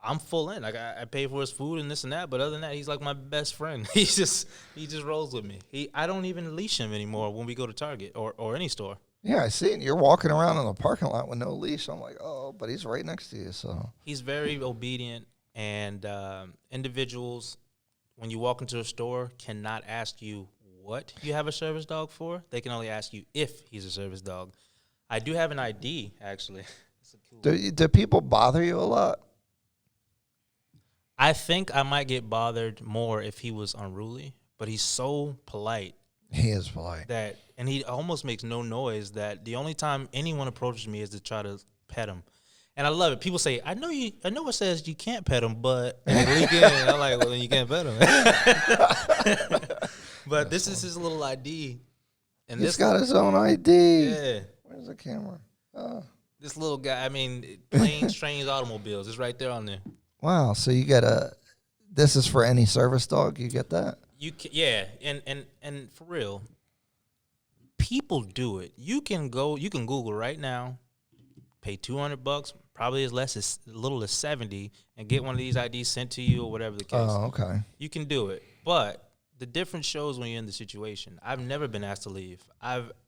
I'm full in. Like I pay for his food and this and that, but other than that, he's like my best friend. he just rolls with me. I don't even leash him anymore when we go to Target or any store. Yeah, I see it. You're walking around in the parking lot with no leash. I'm like, oh, but he's right next to you. So he's very obedient, and individuals, when you walk into a store, cannot ask you what you have a service dog for. They can only ask you if he's a service dog. I do have an ID, actually. Do people bother you a lot? I think I might get bothered more if he was unruly, but he's so polite. He is polite. And he almost makes no noise, that the only time anyone approaches me is to try to pet him. And I love it. People say, I know it says you can't pet him, but and they leak in, and I'm like, well, then you can't pet him. But this is his little ID. And He's got his own ID. Yeah. Where's the camera? This little guy, I mean, planes, trains, automobiles. It's right there on there. Wow. So you get this is for any service dog. You get that? Yeah, and for real, people do it. You can Google right now, pay $200, probably as little as 70, and get one of these IDs sent to you or whatever the case. Oh, okay. You can do it, but the difference shows when you're in the situation. I've never been asked to leave.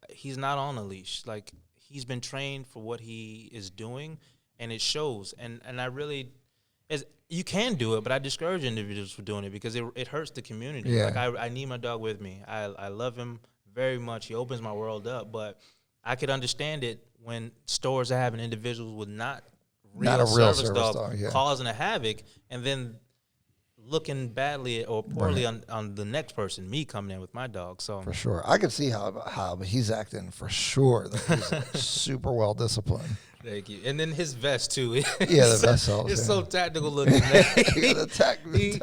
He's not on a leash. Like, he's been trained for what he is doing, and it shows. And I really, you can do it, but I discourage individuals from doing it because it hurts the community. Yeah. Like, I need my dog with me. I love him very much. He opens my world up, but I could understand it when stores are having individuals with not a real service dog yeah. causing a havoc, and then looking badly or poorly on the next person, me coming in with my dog. So for sure, I could see how he's acting for sure. That he's like super well disciplined. Thank you. And then his vest too. Yeah, the vest also. It's so tactical looking. Man.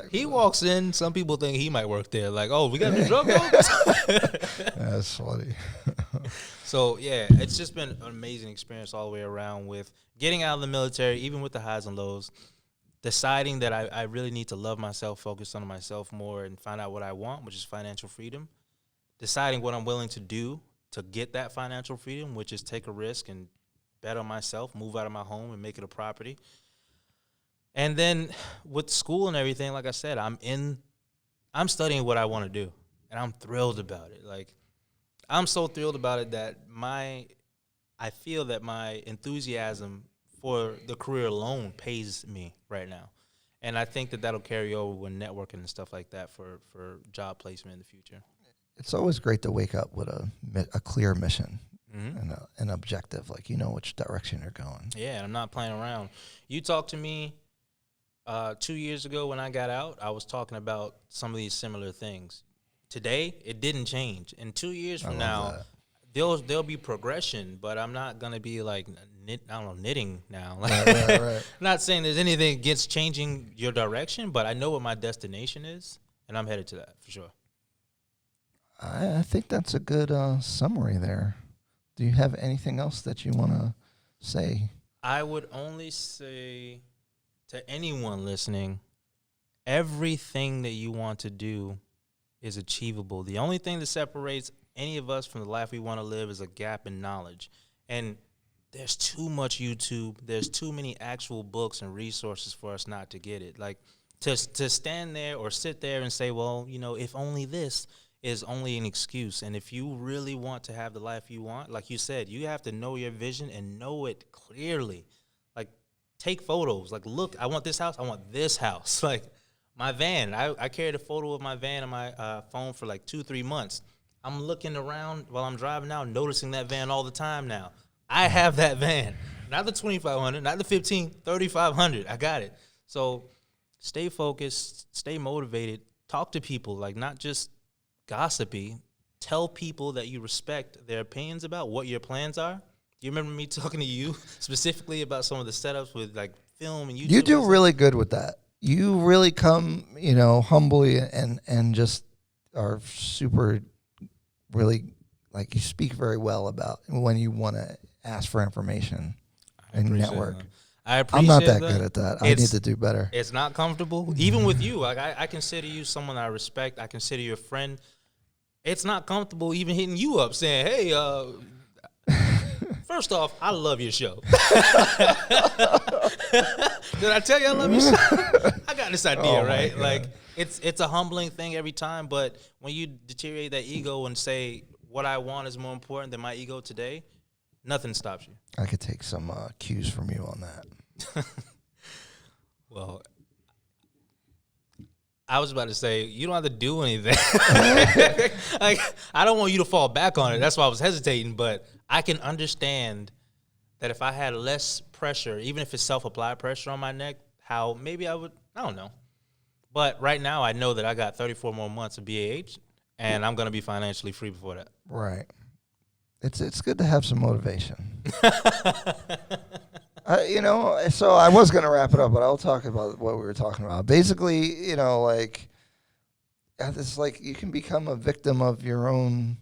He walks in. Some people think he might work there. Like, oh, we got new drug dogs. That's funny. So yeah, it's just been an amazing experience all the way around with getting out of the military, even with the highs and lows. Deciding that I really need to love myself, focus on myself more, and find out what I want, which is financial freedom. Deciding what I'm willing to do to get that financial freedom, which is take a risk and bet on myself, move out of my home and make it a property. And then with school and everything, like I said, I'm studying what I want to do, and I'm thrilled about it. Like, I'm so thrilled about it that I feel that my enthusiasm for the career alone pays me right now. And I think that that'll carry over when networking and stuff like that for job placement in the future. It's always great to wake up with a clear mission and an objective, like you know which direction you're going. Yeah, and I'm not playing around. You talked to me 2 years ago when I got out. I was talking about some of these similar things. Today, it didn't change. In 2 years from now, there'll be progression, but I'm not gonna be like knitting now. Right. Not saying there's anything against changing your direction, but I know what my destination is, and I'm headed to that for sure. I think that's a good summary there. Do you have anything else that you want to say? I would only say to anyone listening, everything that you want to do is achievable. The only thing that separates any of us from the life we want to live is a gap in knowledge. And there's too much YouTube. There's too many actual books and resources for us not to get it. Like, to stand there or sit there and say, well, you know, if only this is only an excuse. And if you really want to have the life you want, like you said, you have to know your vision and know it clearly. Like, take photos. Like, look, I want this house. I want this house. Like, my van. I carried a photo of my van on my phone for like 2-3 months. I'm looking around while I'm driving now, noticing that van all the time now. I have that van. Not the 2500, not the 3500. I got it. So stay focused, stay motivated, talk to people, like not just gossipy. Tell people that you respect their opinions about what your plans are. Do you remember me talking to you specifically about some of the setups with like film and YouTube? You do really good with that. You really come, humbly and just are super, really, like you speak very well about when you want to ask for information and network. I'm not that good at that. I need to do better. It's not comfortable. Even with you, like I consider you someone I respect. I consider you a friend. It's not comfortable even hitting you up saying, hey, first off, I love your show. Did I tell you I love your show? I got this idea, right? Like, it's a humbling thing every time, but when you deteriorate that ego and say what I want is more important than my ego today, nothing stops you. I could take some cues from you on that. Well, I was about to say, you don't have to do anything. Like, I don't want you to fall back on it. That's why I was hesitating, but I can understand that if I had less pressure, even if it's self-applied pressure on my neck, how maybe I don't know. But right now I know that I got 34 more months of BAH, and I'm going to be financially free before that. Right. It's good to have some motivation. So I was going to wrap it up, but I'll talk about what we were talking about. Basically, it's like you can become a victim of your own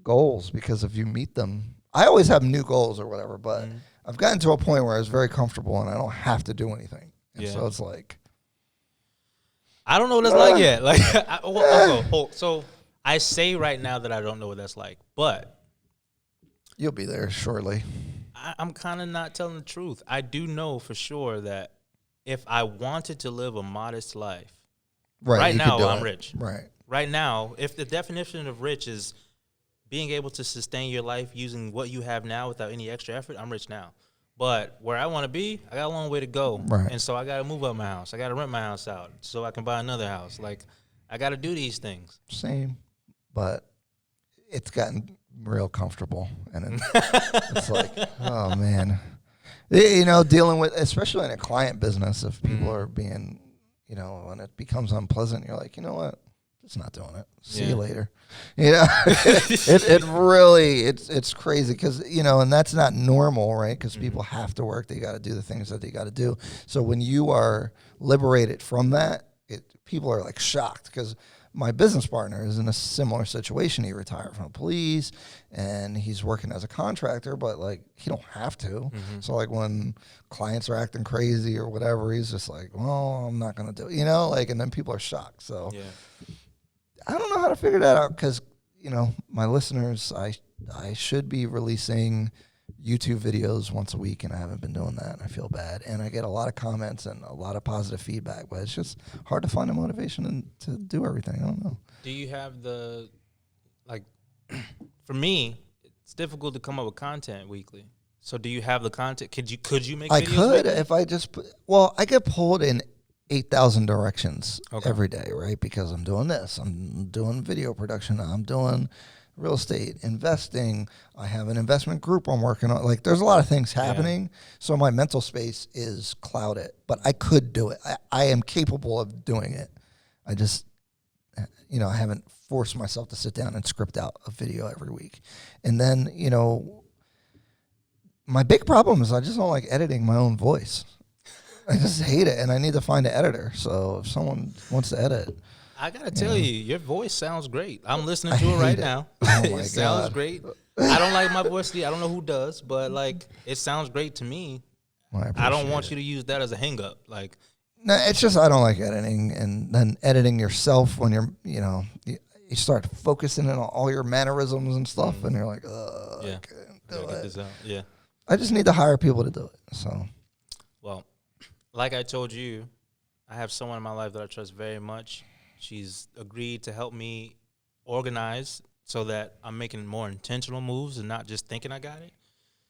goals because if you meet them. I always have new goals or whatever, but I've gotten to a point where I was very comfortable and I don't have to do anything. And Yeah. so it's like, I don't know what that's like yet. Like, so I say right now that I don't know what that's like, but you'll be there shortly. I'm kind of not telling the truth. I do know for sure that if I wanted to live a modest life, right now I'm rich. Right. Right now, if the definition of rich is being able to sustain your life using what you have now without any extra effort, I'm rich now. But where I want to be, I got a long way to go. Right. And so I got to move up my house. I got to rent my house out so I can buy another house. Like, I got to do these things. Same. But it's gotten real comfortable. And it's like, oh, man. You know, dealing with, especially in a client business, if people are being, you know, when it becomes unpleasant, you're like, you know what? It's not doing it. See you later. You know, it really, it's crazy because, you know, and that's not normal, right? Because people have to work. They got to do the things that they got to do. So when you are liberated from that, people are like shocked because my business partner is in a similar situation. He retired from the police and he's working as a contractor, but like he don't have to. So like when clients are acting crazy or whatever, he's just like, well, I'm not going to do it, you know, like, and then people are shocked. So I don't know how to figure that out because, you know, my listeners, I should be releasing YouTube videos once a week, and I haven't been doing that. And I feel bad. And I get a lot of comments and a lot of positive feedback, but it's just hard to find the motivation to do everything. I don't know. Do you have for me, it's difficult to come up with content weekly. So do you have the content? Could you make videos? I could weekly? if I just, I get pulled in 8,000 directions every day, right? Because I'm doing this. I'm doing video production. I'm doing real estate, investing. I have an investment group I'm working on. Like, there's a lot of things happening. So my mental space is clouded. But I could do it. I am capable of doing it. I just, you know, I haven't forced myself to sit down and script out a video every week. And then, you know, my big problem is I just don't like editing my own voice. I just hate it, and I need to find an editor. So if someone wants to edit, I gotta tell you, your voice sounds great. I'm listening to it right now. Oh my It sounds God. great. I don't like my voice. I don't know who does, but like it sounds great to me. Well, I don't want you to use that as a hang up. Like, no, it's just I don't like editing, and then editing yourself when you're, you know, you start focusing on all your mannerisms and stuff, and you're like, I can't do get this it. out. Yeah. I just need to hire people to do it. So, Well, like I told you, I have someone in my life that I trust very much. She's agreed to help me organize so that I'm making more intentional moves and not just thinking I got it.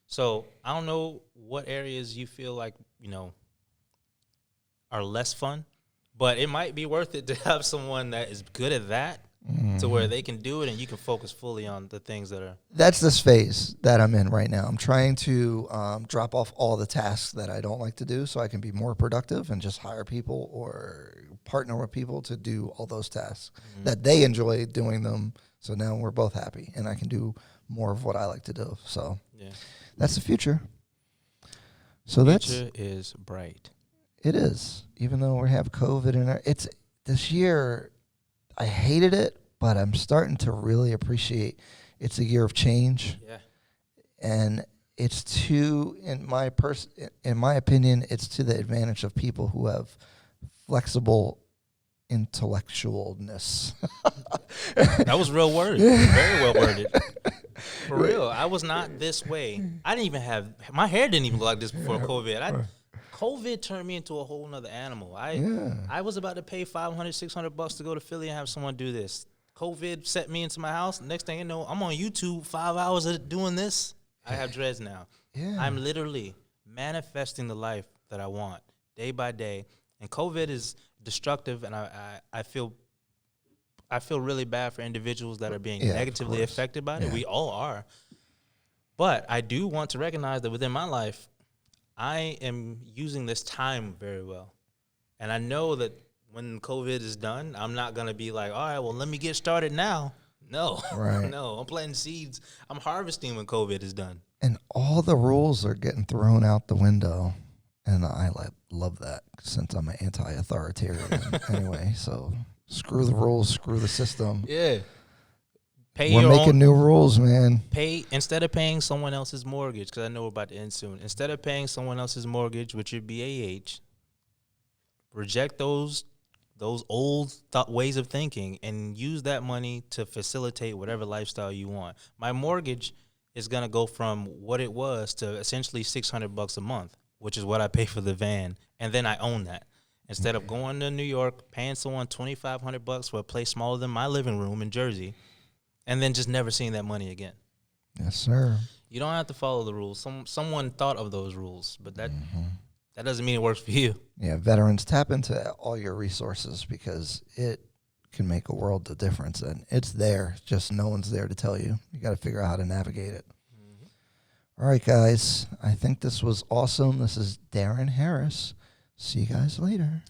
So I don't know what areas you feel like, you know, are less fun, but it might be worth it to have someone that is good at that to where they can do it and you can focus fully on the things that are. that's this phase that I'm in right now. I'm trying to drop off all the tasks that I don't like to do so I can be more productive and just hire people or partner with people to do all those tasks that they enjoy doing them. So now we're both happy and I can do more of what I like to do. So that's the future. So The future is bright. It is, even though we have COVID and it's this year. I hated it, but I'm starting to really appreciate it's a year of change. Yeah. And it's in my opinion, it's to the advantage of people who have flexible intellectualness. That was real worded. Very well worded. For real. I was not this way. I didn't even have, my hair didn't even look like this before COVID. COVID turned me into a whole nother animal. I was about to pay $500, $600 to go to Philly and have someone do this. COVID set me into my house. Next thing you know, I'm on YouTube 5 hours of doing this. I have dreads now. Yeah. I'm literally manifesting the life that I want day by day. And COVID is destructive, and I feel really bad for individuals that are being negatively affected by it. We all are. But I do want to recognize that within my life, I am using this time very well. And I know that when COVID is done, I'm not going to be like, all right, well, let me get started now. No, no, I'm planting seeds. I'm harvesting when COVID is done. And all the rules are getting thrown out the window. And I love that since I'm an anti-authoritarian anyway. So screw the rules, screw the system. Yeah. We're making new rules, man. Instead of paying someone else's mortgage, because I know we're about to end soon. Instead of paying someone else's mortgage with your BAH, reject those old ways of thinking and use that money to facilitate whatever lifestyle you want. My mortgage is gonna go from what it was to essentially $600 a month, which is what I pay for the van, and then I own that. Instead of going to New York, paying someone $2,500 for a place smaller than my living room in Jersey, and then just never seeing that money again. Yes, sir. You don't have to follow the rules. Someone thought of those rules, but that doesn't mean it works for you. Yeah, veterans, tap into all your resources because it can make a world of difference, and it's there. Just no one's there to tell you. You got to figure out how to navigate it. All right, guys. I think this was awesome. This is Darren Harris. See you guys later.